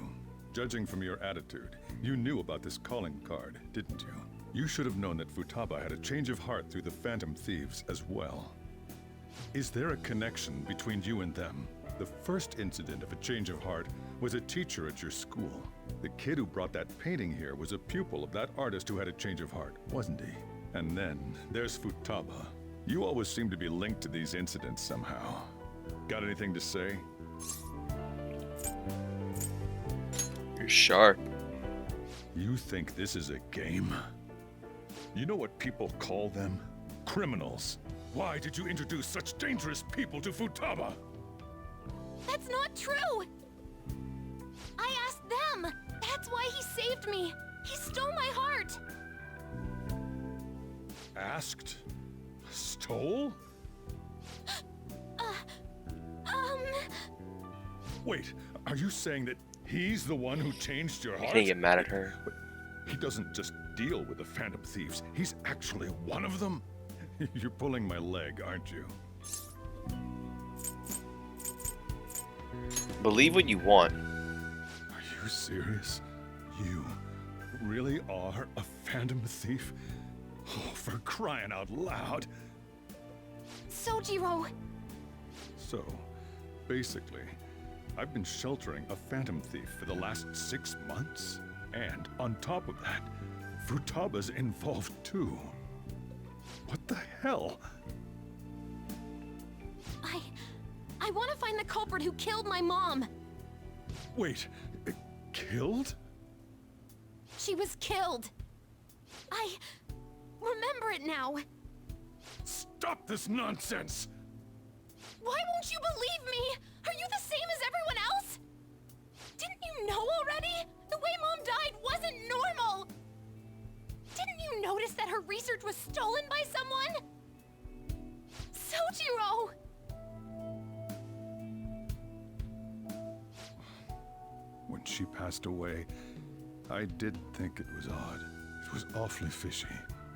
Judging from your attitude, you knew about this calling card, didn't you? You should have known that Futaba had a change of heart through the Phantom Thieves as well. Is there a connection between you and them? The first incident of a change of heart was a teacher at your school. The kid who brought that painting here was a pupil of that artist who had a change of heart, wasn't he? And then there's Futaba. You always seem to be linked to these incidents somehow. Got anything to say? You're sharp. You think this is a game? You know what people call them? Criminals. Why did you introduce such dangerous people to Futaba? That's not true! I asked them! That's why he saved me! He stole my heart! Asked? Stole? Wait, are you saying that he's the one who changed your heart? I can't get mad at her. But he doesn't just deal with the Phantom Thieves. He's actually one of them? You're pulling my leg, aren't you? Believe what you want. Are you serious? You really are a Phantom Thief? Oh, for crying out loud. Sojiro! So, basically, I've been sheltering a phantom thief for the last 6 months. And on top of that, Futaba's involved too. What the hell? I want to find the culprit who killed my mom! Wait, killed? She was killed! I remember it now! Stop this nonsense! Why won't you believe me? Are you the same as everyone else? Didn't you know already? The way Mom died wasn't normal! Didn't you notice that her research was stolen by someone? Sojiro! When she passed away, I did think it was odd. It was awfully fishy.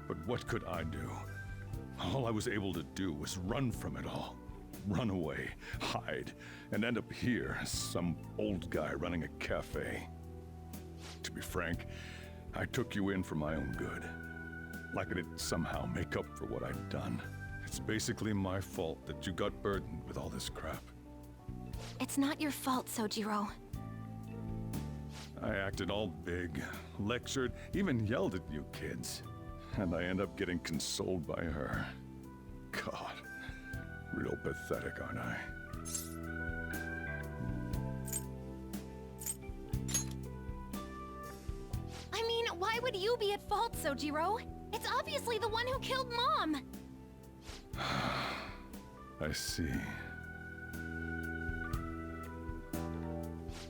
But what could I do? All I was able to do was run from it all. Run away, hide, and end up here as some old guy running a cafe. To be frank, I took you in for my own good. Like it'd somehow make up for what I'd done. It's basically my fault that you got burdened with all this crap. It's not your fault, Sojiro. I acted all big, lectured, even yelled at you kids. And I end up getting consoled by her. God, real pathetic, aren't I? I mean, why would you be at fault, Sojiro? It's obviously the one who killed Mom! I see.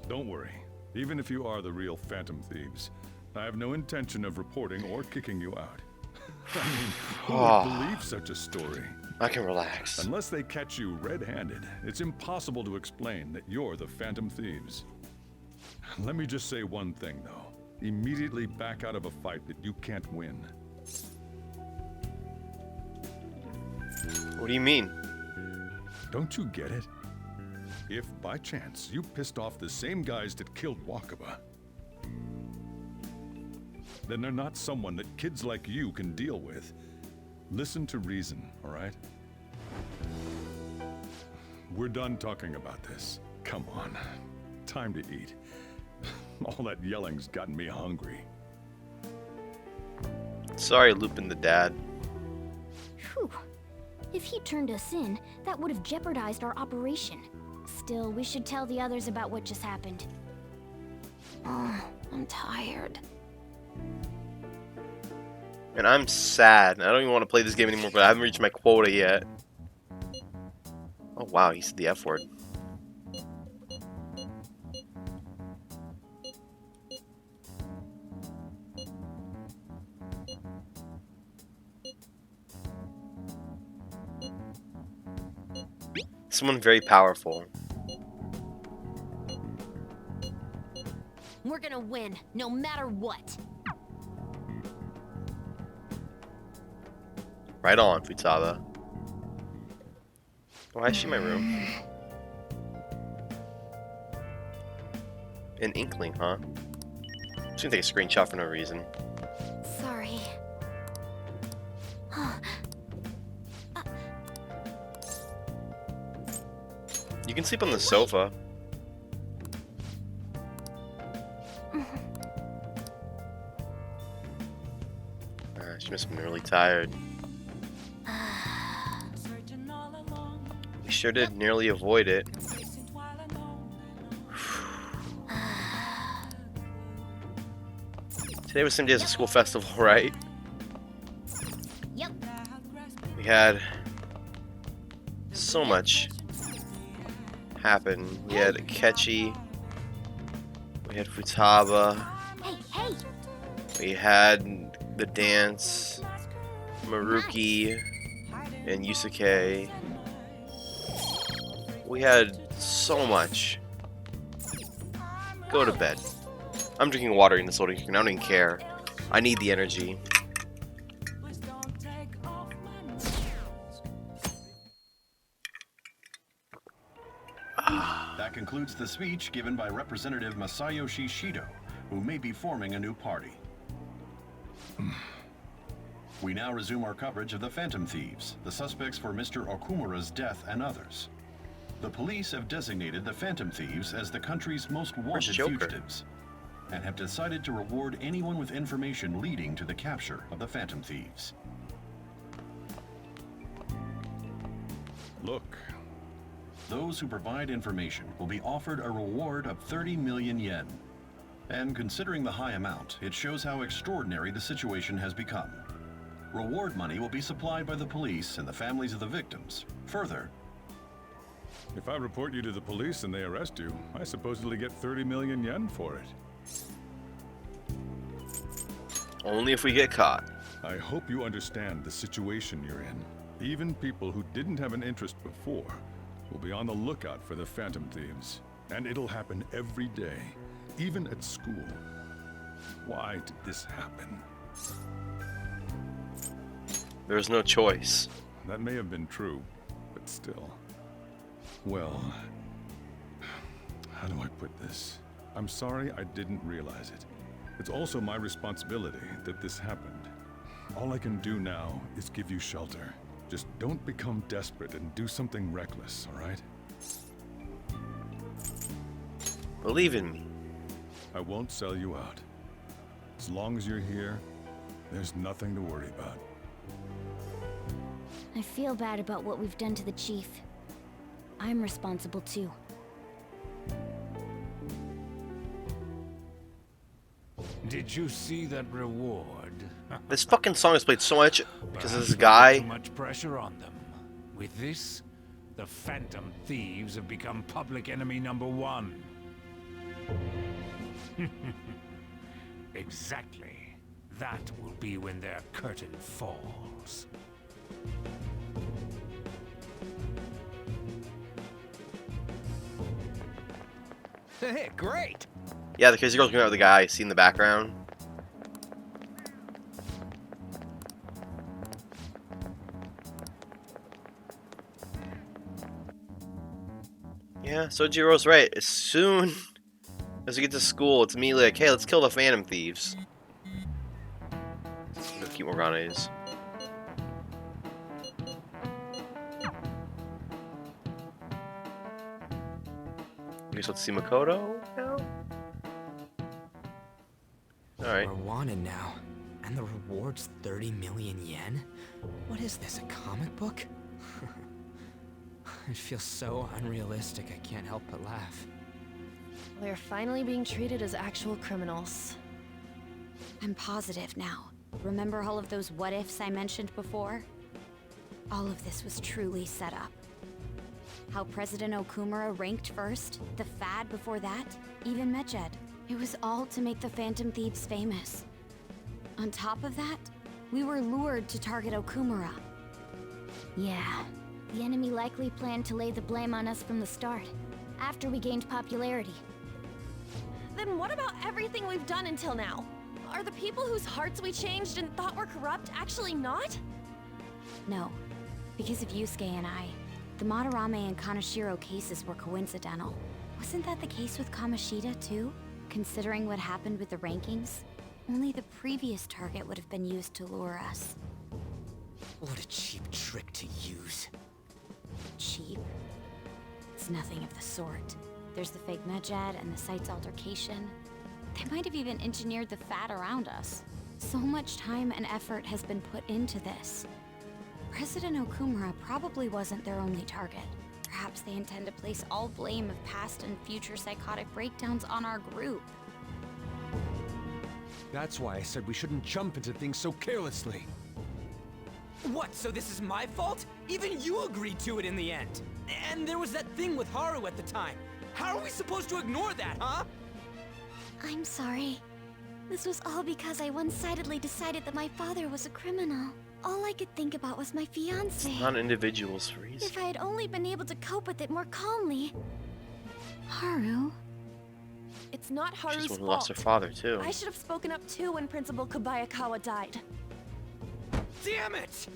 Don't worry. Even if you are the real Phantom Thieves, I have no intention of reporting or kicking you out. I mean, who would believe such a story? I can relax. Unless they catch you red-handed, it's impossible to explain that you're the Phantom Thieves. Let me just say one thing, though. Immediately back out of a fight that you can't win. What do you mean? Don't you get it? If, by chance, you pissed off the same guys that killed Wakaba, then they're not someone that kids like you can deal with. Listen to reason, all right? We're done talking about this. Come on. Time to eat. All that yelling's gotten me hungry. Sorry, Lupin the dad. Whew. If he turned us in, that would have jeopardized our operation. Still, we should tell the others about what just happened. Oh, I'm tired. And I'm sad. I don't even want to play this game anymore, but I haven't reached my quota yet. Oh wow, he said the F word. Someone very powerful. We're gonna win, no matter what. Right on, Futaba. Why is she in my room? An inkling, huh? I'm just gonna take a screenshot for no reason. Sorry. You can sleep on the sofa. She must have been really tired. We sure did nearly avoid it. Today was the same day as the school festival, right? Yep. We had so much happen. We had Akechi. We had Futaba. Hey, hey! We had the dance, Maruki, and Yusuke. We had so much. Go to bed. I'm drinking water in the soda can. I don't even care. I need the energy. That concludes the speech given by Representative Masayoshi Shido, who may be forming a new party. We now resume our coverage of the Phantom Thieves, the suspects for Mr. Okumura's death and others. The police have designated the Phantom Thieves as the country's most wanted fugitives, and have decided to reward anyone with information leading to the capture of the Phantom Thieves. Look. Those who provide information will be offered a reward of 30 million yen. And considering the high amount, it shows how extraordinary the situation has become. Reward money will be supplied by the police and the families of the victims. Further, If I report you to the police and they arrest you, I supposedly get 30 million yen for it. Only if we get caught. I hope you understand the situation you're in. Even people who didn't have an interest before will be on the lookout for the Phantom Thieves. And it'll happen every day, even at school. Why did this happen? There's no choice. That may have been true, but still. Well, how do I put this? I'm sorry I didn't realize it. It's also my responsibility that this happened. All I can do now is give you shelter. Just don't become desperate and do something reckless, all right? Believe in me. I won't sell you out. As long as you're here, there's nothing to worry about. I feel bad about what we've done to the chief. I'm responsible too. Did you see that reward? This fucking song is played so much because of this Perhaps guy. too much pressure on them. With this, the Phantom Thieves have become public enemy #1. Exactly. That will be when their curtain falls. Hey, great! Yeah, the crazy girl's going out with the guy. See in the background. Yeah, Sojiro's right. As soon as we get to school, it's immediately like, hey, let's kill the Phantom Thieves. Look how cute Morgana is. I guess let's see Makoto now? Alright. We're wanted now, and the reward's 30 million yen? What is this, a comic book? It feels so unrealistic, I can't help but laugh. We're finally being treated as actual criminals. I'm positive now. Remember all of those what-ifs I mentioned before? All of this was truly set up. How President Okumura ranked first, the Fad before that, even Medjed. It was all to make the Phantom Thieves famous. On top of that, we were lured to target Okumura. Yeah, the enemy likely planned to lay the blame on us from the start, after we gained popularity. Then what about everything we've done until now? Are the people whose hearts we changed and thought were corrupt actually not? No, because of Yusuke and I, the Madarame and Kaneshiro cases were coincidental. Wasn't that the case with Kamoshida too? Considering what happened with the rankings, only the previous target would have been used to lure us. What a cheap trick to use. Cheap? It's nothing of the sort. There's the fake Medjed and the site's altercation. They might have even engineered the Fad around us. So much time and effort has been put into this. President Okumura probably wasn't their only target. Perhaps they intend to place all blame of past and future psychotic breakdowns on our group. That's why I said we shouldn't jump into things so carelessly. What, so this is my fault? Even you agreed to it in the end. And there was that thing with Haru at the time. How are we supposed to ignore that, huh? I'm sorry. This was all because I one-sidedly decided that my father was a criminal. All I could think about was my fiancé. It's not an individual's reason. If I had only been able to cope with it more calmly. Haru? It's not Haru's She's the one fault. who lost her father, too. I should have spoken up too when Principal Kobayakawa died. Damn it!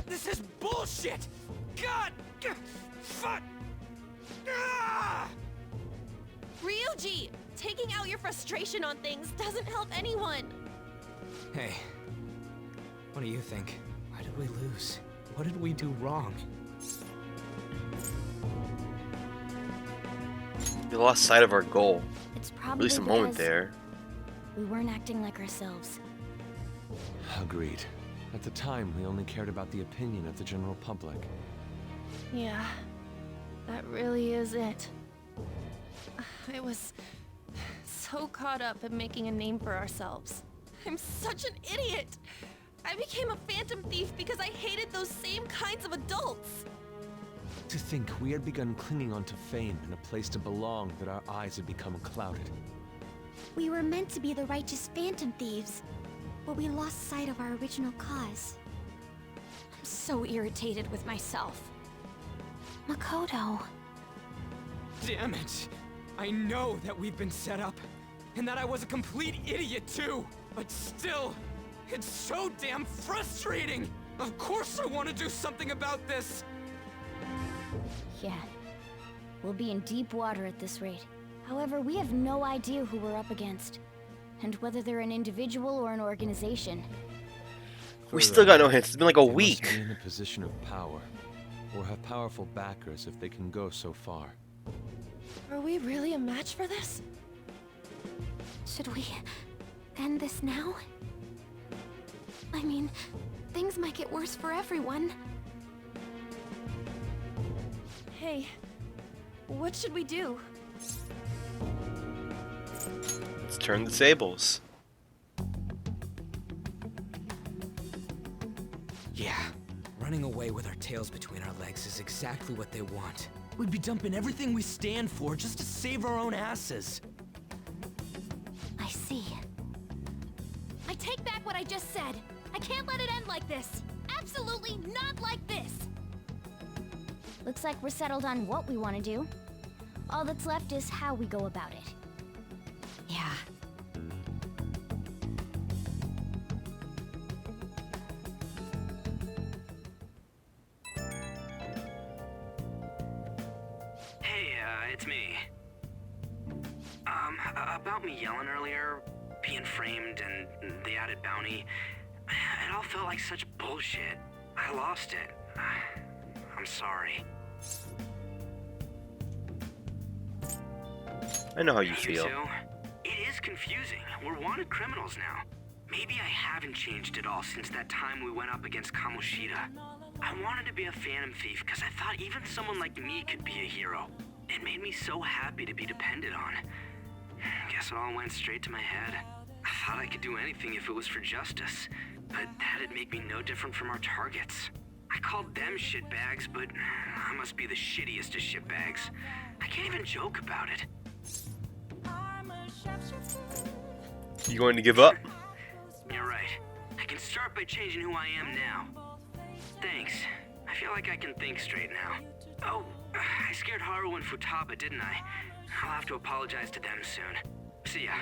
This is bullshit! God! Fuck! Ah! Ryuji! Taking out your frustration on things doesn't help anyone! Hey, What do you think? Why did we lose? What did we do wrong? We lost sight of our goal. It's At probably least a moment because there. we weren't acting like ourselves. Agreed. At the time, we only cared about the opinion of the general public. Yeah, that really is it. I was so caught up in making a name for ourselves. I'm such an idiot! I became a phantom thief because I hated those same kinds of adults! To think we had begun clinging onto fame and a place to belong, that our eyes had become clouded. We were meant to be the righteous phantom thieves, but we lost sight of our original cause. I'm so irritated with myself. Makoto. Damn it! I know that we've been set up, and that I was a complete idiot too! But still, it's so damn frustrating! Of course I want to do something about this! Yeah. We'll be in deep water at this rate. However, we have no idea who we're up against, and whether they're an individual or an organization. We still got no hints. It's been like a They must week. be in a position of power, or have powerful backers if they can go so far. Are we really a match for this? Should we end this now? I mean, things might get worse for everyone. Hey, what should we do? Let's turn the tables. Yeah, running away with our tails between our legs is exactly what they want. We'd be dumping everything we stand for just to save our own asses. I see. I take back what I just said. I can't let it end like this. Absolutely not like this. Looks like we're settled on what we want to do. All that's left is how we go about it. Yeah. Hey, it's me. About me yelling earlier, being framed, and the added bounty, it all felt like such bullshit. I lost it. I'm sorry. I know how you feel. Too? It is confusing. We're wanted criminals now. Maybe I haven't changed at all since that time we went up against Kamoshida. I wanted to be a phantom thief because I thought even someone like me could be a hero. It made me so happy to be depended on. Guess it all went straight to my head. I thought I could do anything if it was for justice, but that'd make me no different from our targets. I called them shitbags, but I must be the shittiest of shitbags. I can't even joke about it. You going to give up? You're right. I can start by changing who I am now. Thanks. I feel like I can think straight now. Oh, I scared Haru and Futaba, didn't I? I'll have to apologize to them soon. See ya.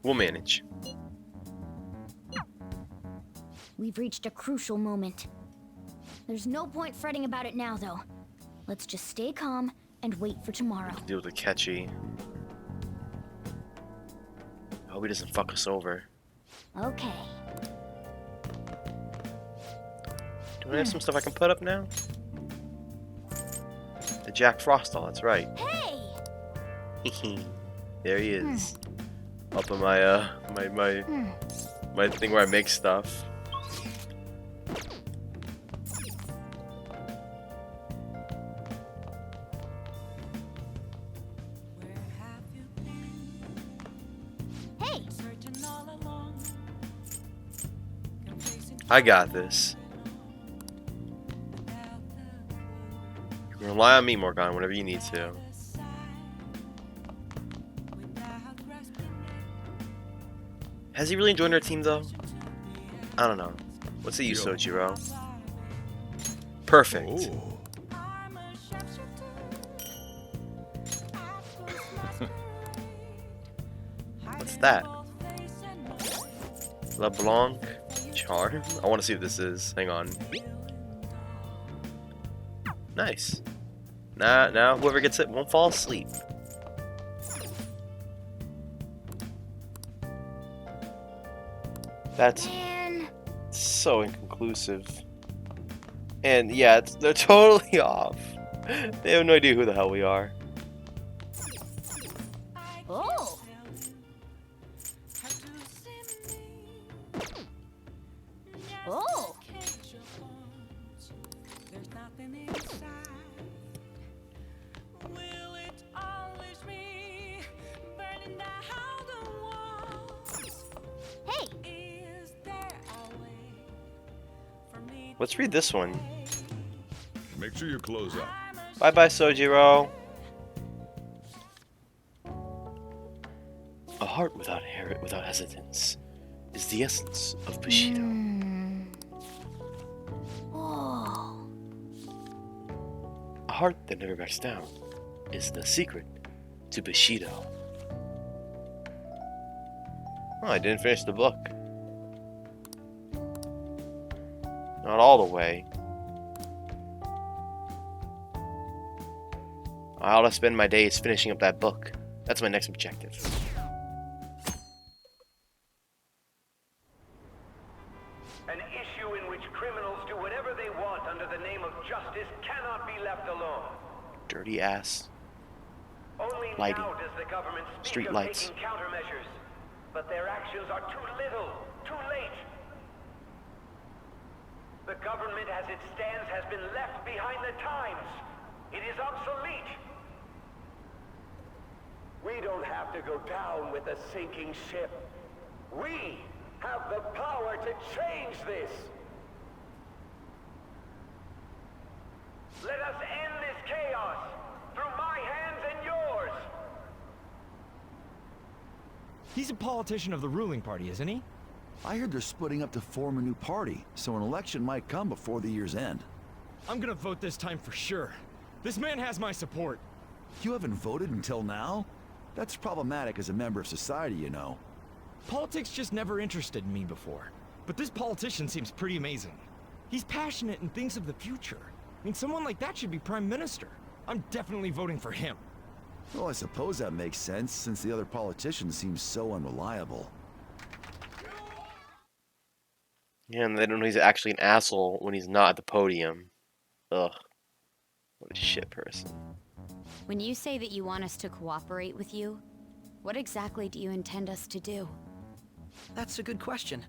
We'll manage. We've reached a crucial moment. There's no point fretting about it now, though. Let's just stay calm and wait for tomorrow. Deal with the catchy. I hope he doesn't fuck us over. Okay. Do I have some stuff I can put up now? The Jack Frost doll, that's right. Hey! There he is. Up in my my thing where I make stuff. Hey! I got this. You can rely on me, Morgan, whenever you need to. Has he really joined our team, though? I don't know. What's the use, Sojiro? Perfect. Oh. What's that? LeBlanc? Charm? I want to see what this is. Hang on. Nice. Now whoever gets it won't fall asleep. That's so inconclusive. And yeah, they're totally off. They have no idea who the hell we are. Oh. Oh. Hey. Let's read this one. Make sure you close up. Bye bye, Sojiro. A heart without hesitance is the essence of Bushido. Oh. A heart that never backs down is the secret to Bushido. Oh, I didn't finish the book. Not all the way. I ought to spend my days finishing up that book. That's my next objective. An issue in which criminals do whatever they want under the name of justice cannot be left alone. Dirty ass. Only Lighting. now does the government speak Street of lights. taking countermeasures, but their actions are too little, too late. The government as it stands has been left behind the times. It is obsolete. We don't have to go down with a sinking ship. We have the power to change this. Let us end this chaos through my hands and yours. He's a politician of the ruling party, isn't he? I heard they're splitting up to form a new party, so an election might come before the year's end. I'm gonna vote this time for sure. This man has my support. You haven't voted until now? That's problematic as a member of society, you know. Politics just never interested me before. But this politician seems pretty amazing. He's passionate and thinks of the future. I mean, someone like that should be prime minister. I'm definitely voting for him. Well, I suppose that makes sense, since the other politicians seem so unreliable. Yeah, and they don't know he's actually an asshole when he's not at the podium. Ugh. What a shit person. When you say that you want us to cooperate with you, what exactly do you intend us to do? That's a good question.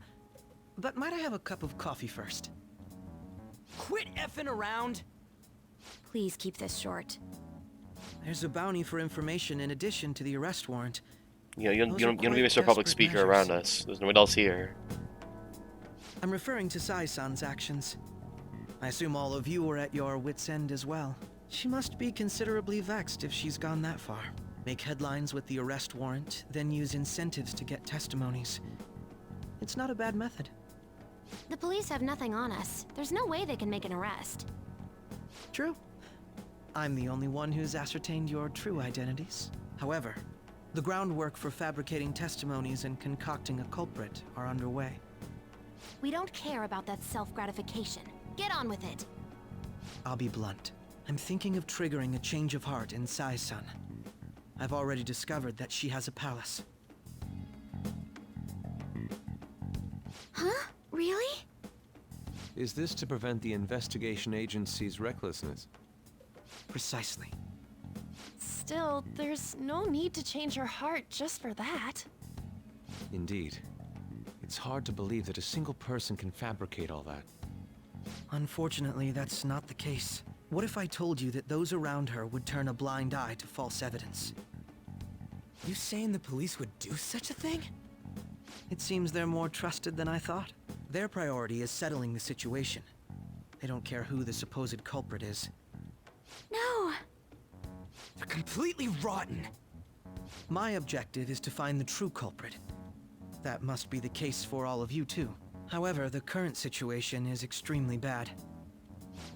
But might I have a cup of coffee first? Quit effing around! Please keep this short. There's a bounty for information in addition to the arrest warrant. You know, you Those don't are be quite Mr. Public desperate Speaker measures. around us. There's nobody else here. I'm referring to Sai-san's actions. I assume all of you were at your wit's end as well. She must be considerably vexed if she's gone that far. Make headlines with the arrest warrant, then use incentives to get testimonies. It's not a bad method. The police have nothing on us. There's no way they can make an arrest. True. I'm the only one who's ascertained your true identities. However, the groundwork for fabricating testimonies and concocting a culprit are underway. We don't care about that self-gratification. Get on with it. I'll be blunt. I'm thinking of triggering a change of heart in Sai-san. I've already discovered that she has a palace. Huh? Really? Is this to prevent the investigation agency's recklessness? Precisely. Still, there's no need to change her heart just for that. Indeed. It's hard to believe that a single person can fabricate all that. Unfortunately, that's not the case. What if I told you that those around her would turn a blind eye to false evidence? You saying the police would do such a thing? It seems they're more trusted than I thought. Their priority is settling the situation. They don't care who the supposed culprit is. No! They're completely rotten. My objective is to find the true culprit. That must be the case for all of you too. However, the current situation is extremely bad.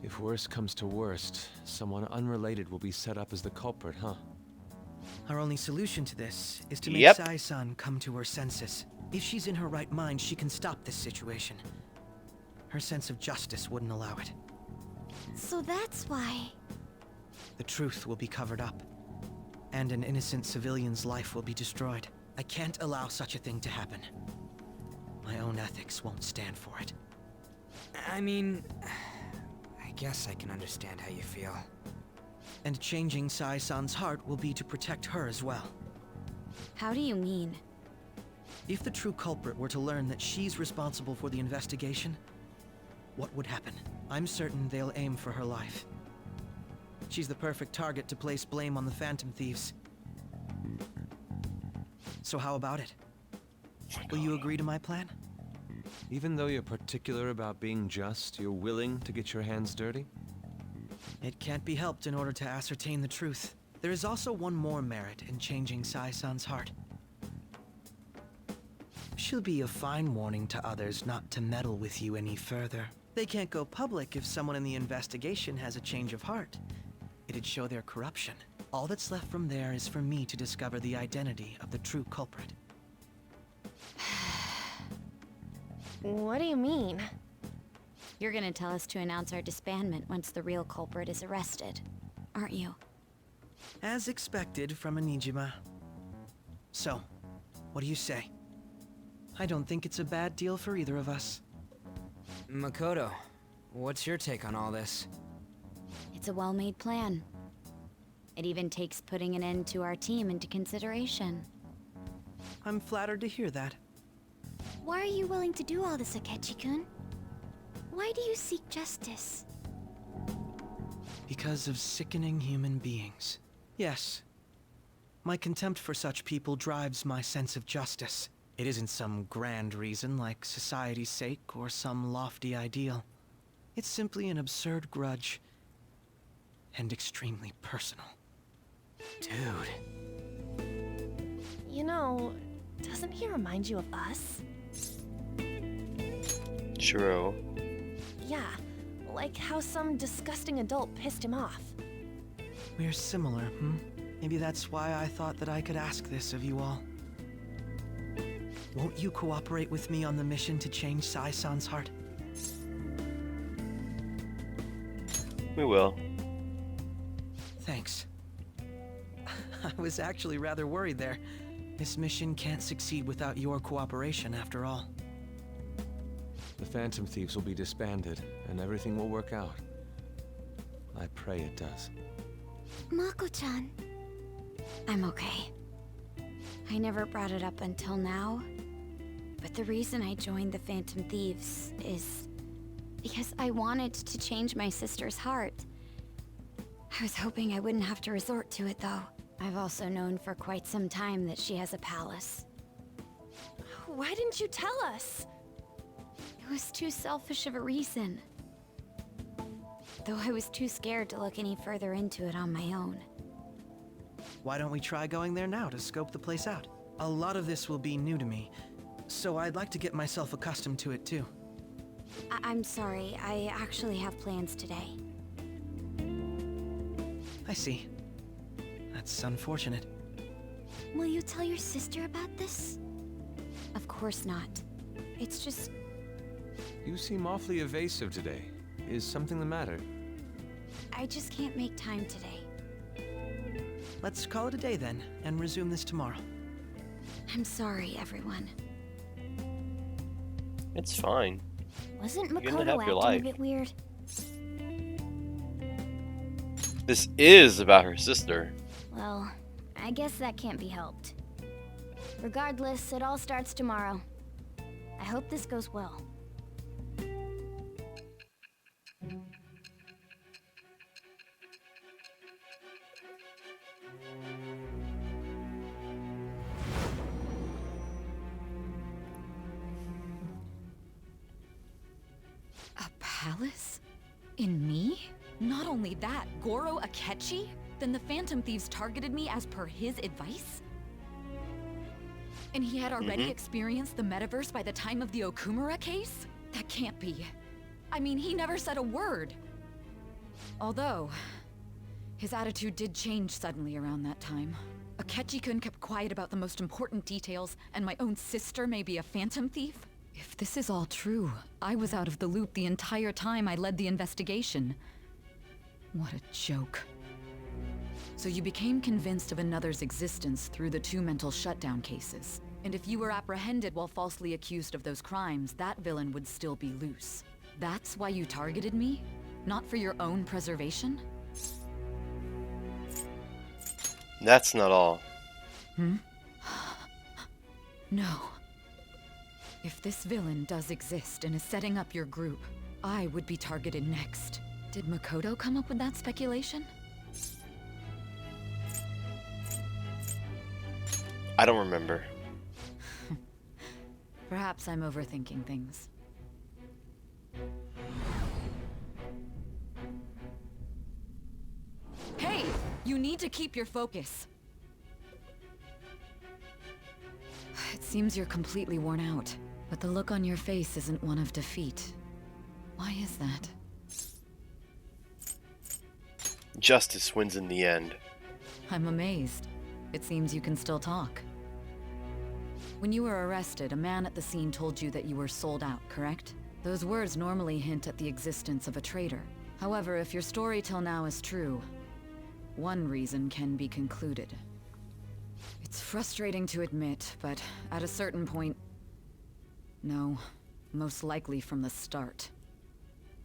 If worst comes to worst, someone unrelated will be set up as the culprit, huh? Our only solution to this is to make Yep. Sai-san come to her senses. If she's in her right mind, she can stop this situation. Her sense of justice wouldn't allow it. So that's why... The truth will be covered up, and an innocent civilian's life will be destroyed. I can't allow such a thing to happen. My own ethics won't stand for it. I mean... I guess I can understand how you feel. And changing Sai-san's heart will be to protect her as well. How do you mean? If the true culprit were to learn that she's responsible for the investigation, what would happen? I'm certain they'll aim for her life. She's the perfect target to place blame on the Phantom Thieves. So how about it? Will you agree to my plan? Even though you're particular about being just, you're willing to get your hands dirty? It can't be helped in order to ascertain the truth. There is also one more merit in changing Sai-san's heart. She'll be a fine warning to others not to meddle with you any further. They can't go public if someone in the investigation has a change of heart. It'd show their corruption. All that's left from there is for me to discover the identity of the true culprit. What do you mean? You're gonna tell us to announce our disbandment once the real culprit is arrested, aren't you? As expected from a Nijima. So, what do you say? I don't think it's a bad deal for either of us. Makoto, what's your take on all this? It's a well-made plan. It even takes putting an end to our team into consideration. I'm flattered to hear that. Why are you willing to do all this, Akechi-kun? Why do you seek justice? Because of sickening human beings. Yes. My contempt for such people drives my sense of justice. It isn't some grand reason like society's sake or some lofty ideal. It's simply an absurd grudge. And extremely personal. Dude. You know, doesn't he remind you of us? True. Yeah, like how some disgusting adult pissed him off. We're similar, Maybe that's why I thought that I could ask this of you all. Won't you cooperate with me on the mission to change Sai-san's heart? We will. Thanks. I was actually rather worried there. This mission can't succeed without your cooperation, after all. The Phantom Thieves will be disbanded, and everything will work out. I pray it does. Mako-chan. I'm okay. I never brought it up until now, but the reason I joined the Phantom Thieves is because I wanted to change my sister's heart. I was hoping I wouldn't have to resort to it, though. I've also known for quite some time that she has a palace. Why didn't you tell us? It was too selfish of a reason. Though I was too scared to look any further into it on my own. Why don't we try going there now to scope the place out? A lot of this will be new to me, so I'd like to get myself accustomed to it too. I'm sorry, I actually have plans today. I see. That's unfortunate. Will you tell your sister about this? Of course not. It's just... You seem awfully evasive today. Is something the matter? I just can't make time today. Let's call it a day then, and resume this tomorrow. I'm sorry, everyone. It's fine. Wasn't You're gonna Makoto have your acting life. a bit weird? This is about her sister. Well, I guess that can't be helped. Regardless, it all starts tomorrow. I hope this goes well. A palace? In me? Not only that, Goro Akechi? Then the Phantom Thieves targeted me as per his advice? And he had already experienced the metaverse by the time of the Okumura case? That can't be. I mean, he never said a word. Although, his attitude did change suddenly around that time. Akechi-kun kept quiet about the most important details, and my own sister may be a phantom thief? If this is all true, I was out of the loop the entire time I led the investigation. What a joke. So you became convinced of another's existence through the 2 mental shutdown cases. And if you were apprehended while falsely accused of those crimes, that villain would still be loose. That's why you targeted me? Not for your own preservation? That's not all. No. If this villain does exist and is setting up your group, I would be targeted next. Did Makoto come up with that speculation? I don't remember. Perhaps I'm overthinking things. Hey! You need to keep your focus. It seems you're completely worn out, but the look on your face isn't one of defeat. Why is that? Justice wins in the end. I'm amazed. It seems you can still talk. When you were arrested, a man at the scene told you that you were sold out, correct? Those words normally hint at the existence of a traitor. However, if your story till now is true, one reason can be concluded. It's frustrating to admit, but at a certain point... No, most likely from the start.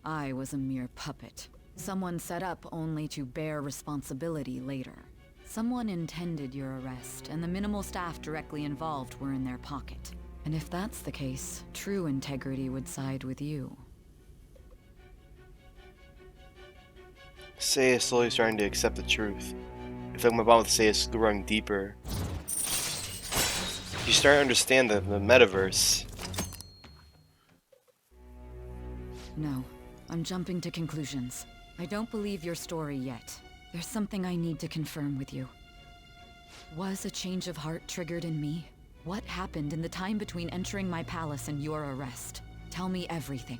I was a mere puppet. Someone set up only to bear responsibility later. Someone intended your arrest, and the minimal staff directly involved were in their pocket. And if that's the case, true integrity would side with you. Seiya is slowly starting to accept the truth. I feel like my bond with Seiya is growing deeper. You start to understand the metaverse. No, I'm jumping to conclusions. I don't believe your story yet. There's something I need to confirm with you. Was a change of heart triggered in me? What happened in the time between entering my palace and your arrest? Tell me everything.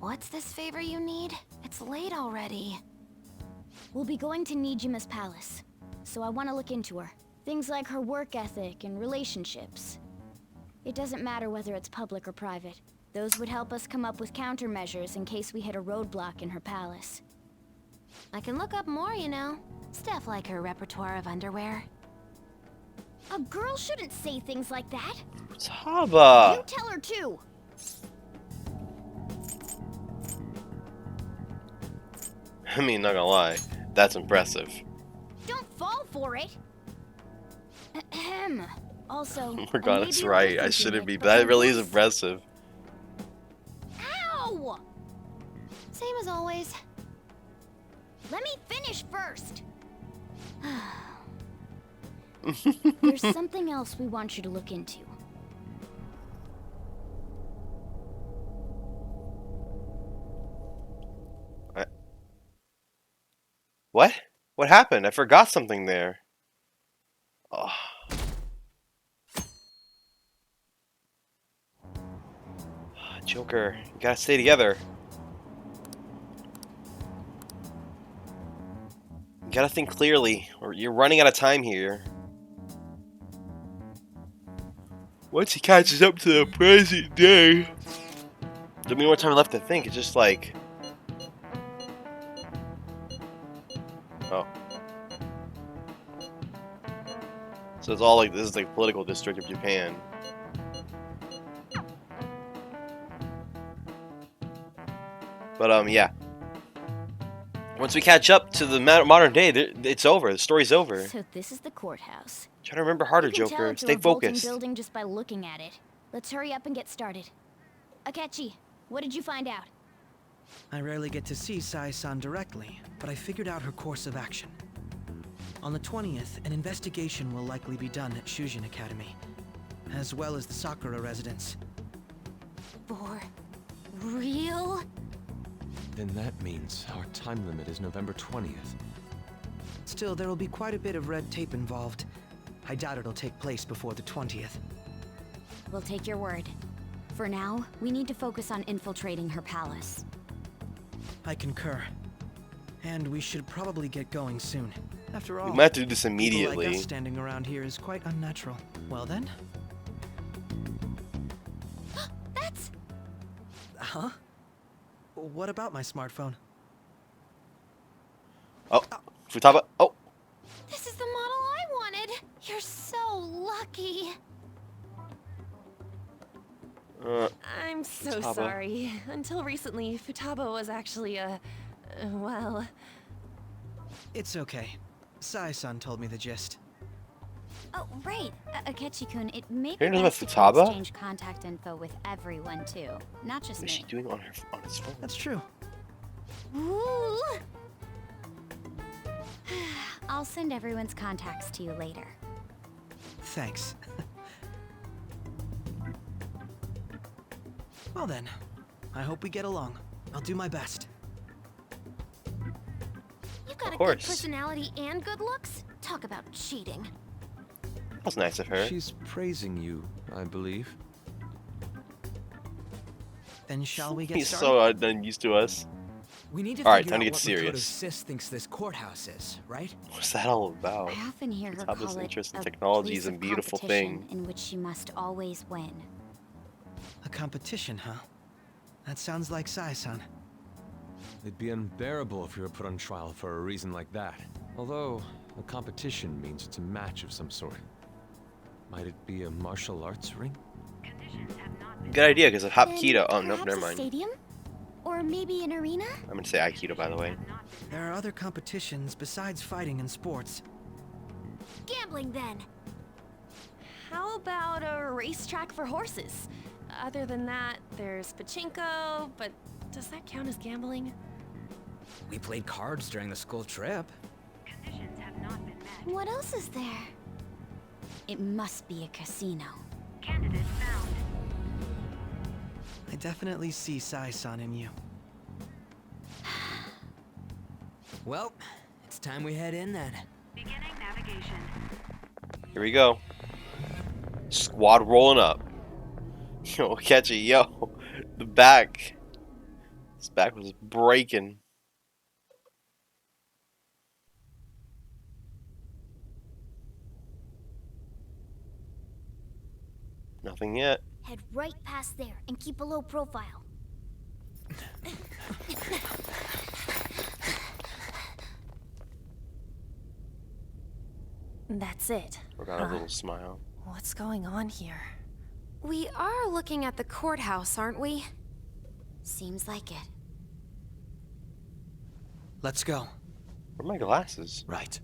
What's this favor you need? It's late already. We'll be going to Nijima's palace, so I want to look into her. Things like her work ethic and relationships. It doesn't matter whether it's public or private. Those would help us come up with countermeasures in case we hit a roadblock in her palace. I can look up more, you know. Stuff like her repertoire of underwear. A girl shouldn't say things like that. Taba! You tell her too. I mean, not gonna lie, that's impressive. Don't fall for it. Ahem. Also, Morgana's right, I shouldn't be, but that really is impressive. Ow! Same as always. Let me finish first. There's something else we want you to look into. What? What happened? I forgot something there. Oh. Joker, you gotta stay together. You gotta think clearly, or you're running out of time here. Once he catches up to the present day, there'll be no more time left to think. It's just like... Oh. So it's all like, this is like political district of Japan. But yeah. Once we catch up to the modern day, it's over. The story's over. So this is the courthouse. Try to remember harder, You can Joker. tell it's a Stay revolting focused. building just by looking at it. Let's hurry up and get started. Akechi, what did you find out? I rarely get to see Sai-san directly, but I figured out her course of action. On the 20th, an investigation will likely be done at Shujin Academy, as well as the Sakura residence. For real? Then that means our time limit is November 20th. Still, there will be quite a bit of red tape involved. I doubt it'll take place before the 20th. We'll take your word. For now, we need to focus on infiltrating her palace. I concur. And we should probably get going soon. After all, We might have to do this people immediately. like us standing around here is quite unnatural. Well then. That's... Huh? What about my smartphone? Oh, Futaba. Oh, This is the model I wanted. You're so lucky. I'm so Futaba. sorry. Until recently, Futaba was actually well... It's okay. Sai-san told me the gist. Oh, right. Akechi-kun, it may be You're talking about best if you Futaba? exchange contact info with everyone, too. Not just What is me. she doing on his phone? That's true. Ooh. I'll send everyone's contacts to you later. Thanks. Well then, I hope we get along. I'll do my best. You got a good course. personality and good looks? Talk about cheating. That was nice of her. She's praising you, I believe. Then shall we get He's started? so unused to us. We need to All right, figure time to out get what serious. Makoto's sis thinks this courthouse is, right? What's that all about? I often hear her Futaba's call it interest in a technology place is a of beautiful competition thing. in which she must always win. A competition, huh? That sounds like Sai-san. It'd be unbearable if you were put on trial for a reason like that. Although, a competition means it's a match of some sort. Might it be a martial arts ring? Good idea, because of Then Hapkido. Oh, nope, perhaps never a mind. stadium? Or maybe an arena? I'm gonna say Aikido, by the way. There are other competitions besides fighting and sports. Gambling then. How about a racetrack for horses? Other than that, there's pachinko, but does that count as gambling? We played cards during the school trip. What else is there? It must be a casino. I definitely see Sai-san in you. Well, it's time we head in then. Here we go. Squad rolling up. Yo, catch it, yo. The back. This back was breaking. Nothing yet. Head right past there and keep a low profile. That's it. Forgot a little smile. What's going on here? We are looking at the courthouse, aren't we? Seems like it. Let's go. Where are my glasses? Right.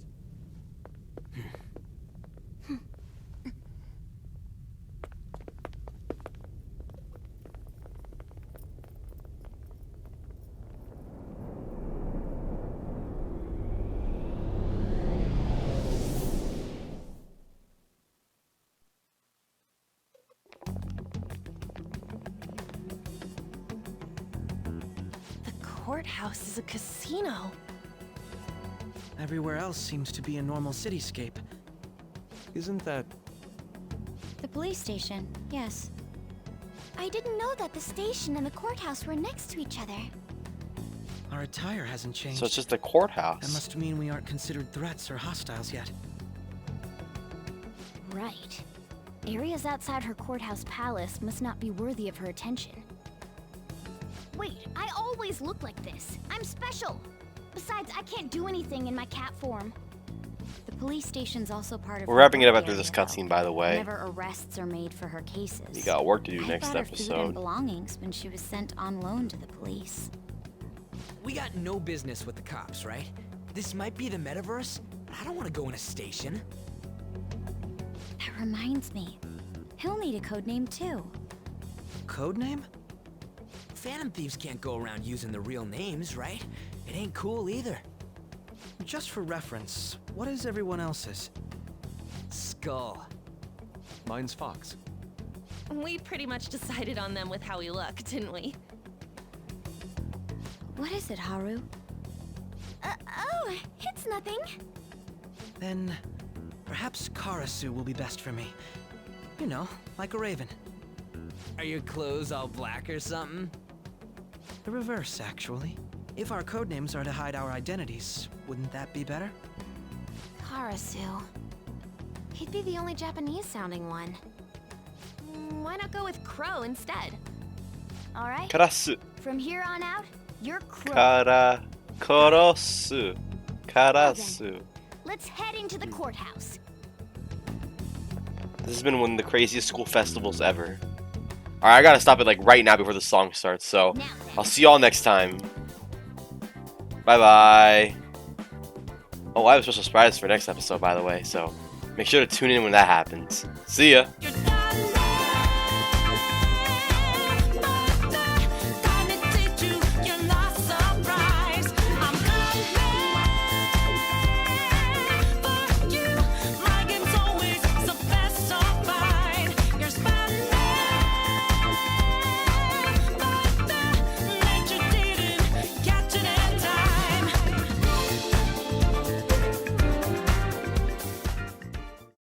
The courthouse is a casino. Everywhere else seems to be a normal cityscape. Isn't that... The police station, yes. I didn't know that the station and the courthouse were next to each other. Our attire hasn't changed. So it's just a courthouse. That must mean we aren't considered threats or hostiles yet. Right. Areas outside her courthouse palace must not be worthy of her attention. Wait, I always look like this. I'm special. Besides, I can't do anything in my cat form. The police station's also part of We're her wrapping it up work after this area, cutscene, by the way. Whenever arrests are made for her cases. You got work to do I next brought her food and episode. belongings when she was sent on loan to the police. We got no business with the cops, right? This might be the metaverse, but I don't want to go in a station. That reminds me. He'll need a code name too. Codename? Phantom thieves can't go around using the real names, right? It ain't cool either. Just for reference, what is everyone else's? Skull. Mine's Fox. We pretty much decided on them with how we look, didn't we? What is it, Haru? Oh, it's nothing. Then, perhaps Karasu will be best for me. You know, like a raven. Are your clothes all black or something? The reverse, actually. If our codenames are to hide our identities, wouldn't that be better? Karasu. He'd be the only Japanese-sounding one. Why not go with Crow instead? All right. Karasu. From here on out, you're Crow. Karasu. Karasu. Let's head into the courthouse. This has been one of the craziest school festivals ever. Alright, I gotta stop it like right now before the song starts, so I'll see y'all next time. Bye bye. Oh, I have a special surprise for next episode, by the way, so make sure to tune in when that happens. See ya.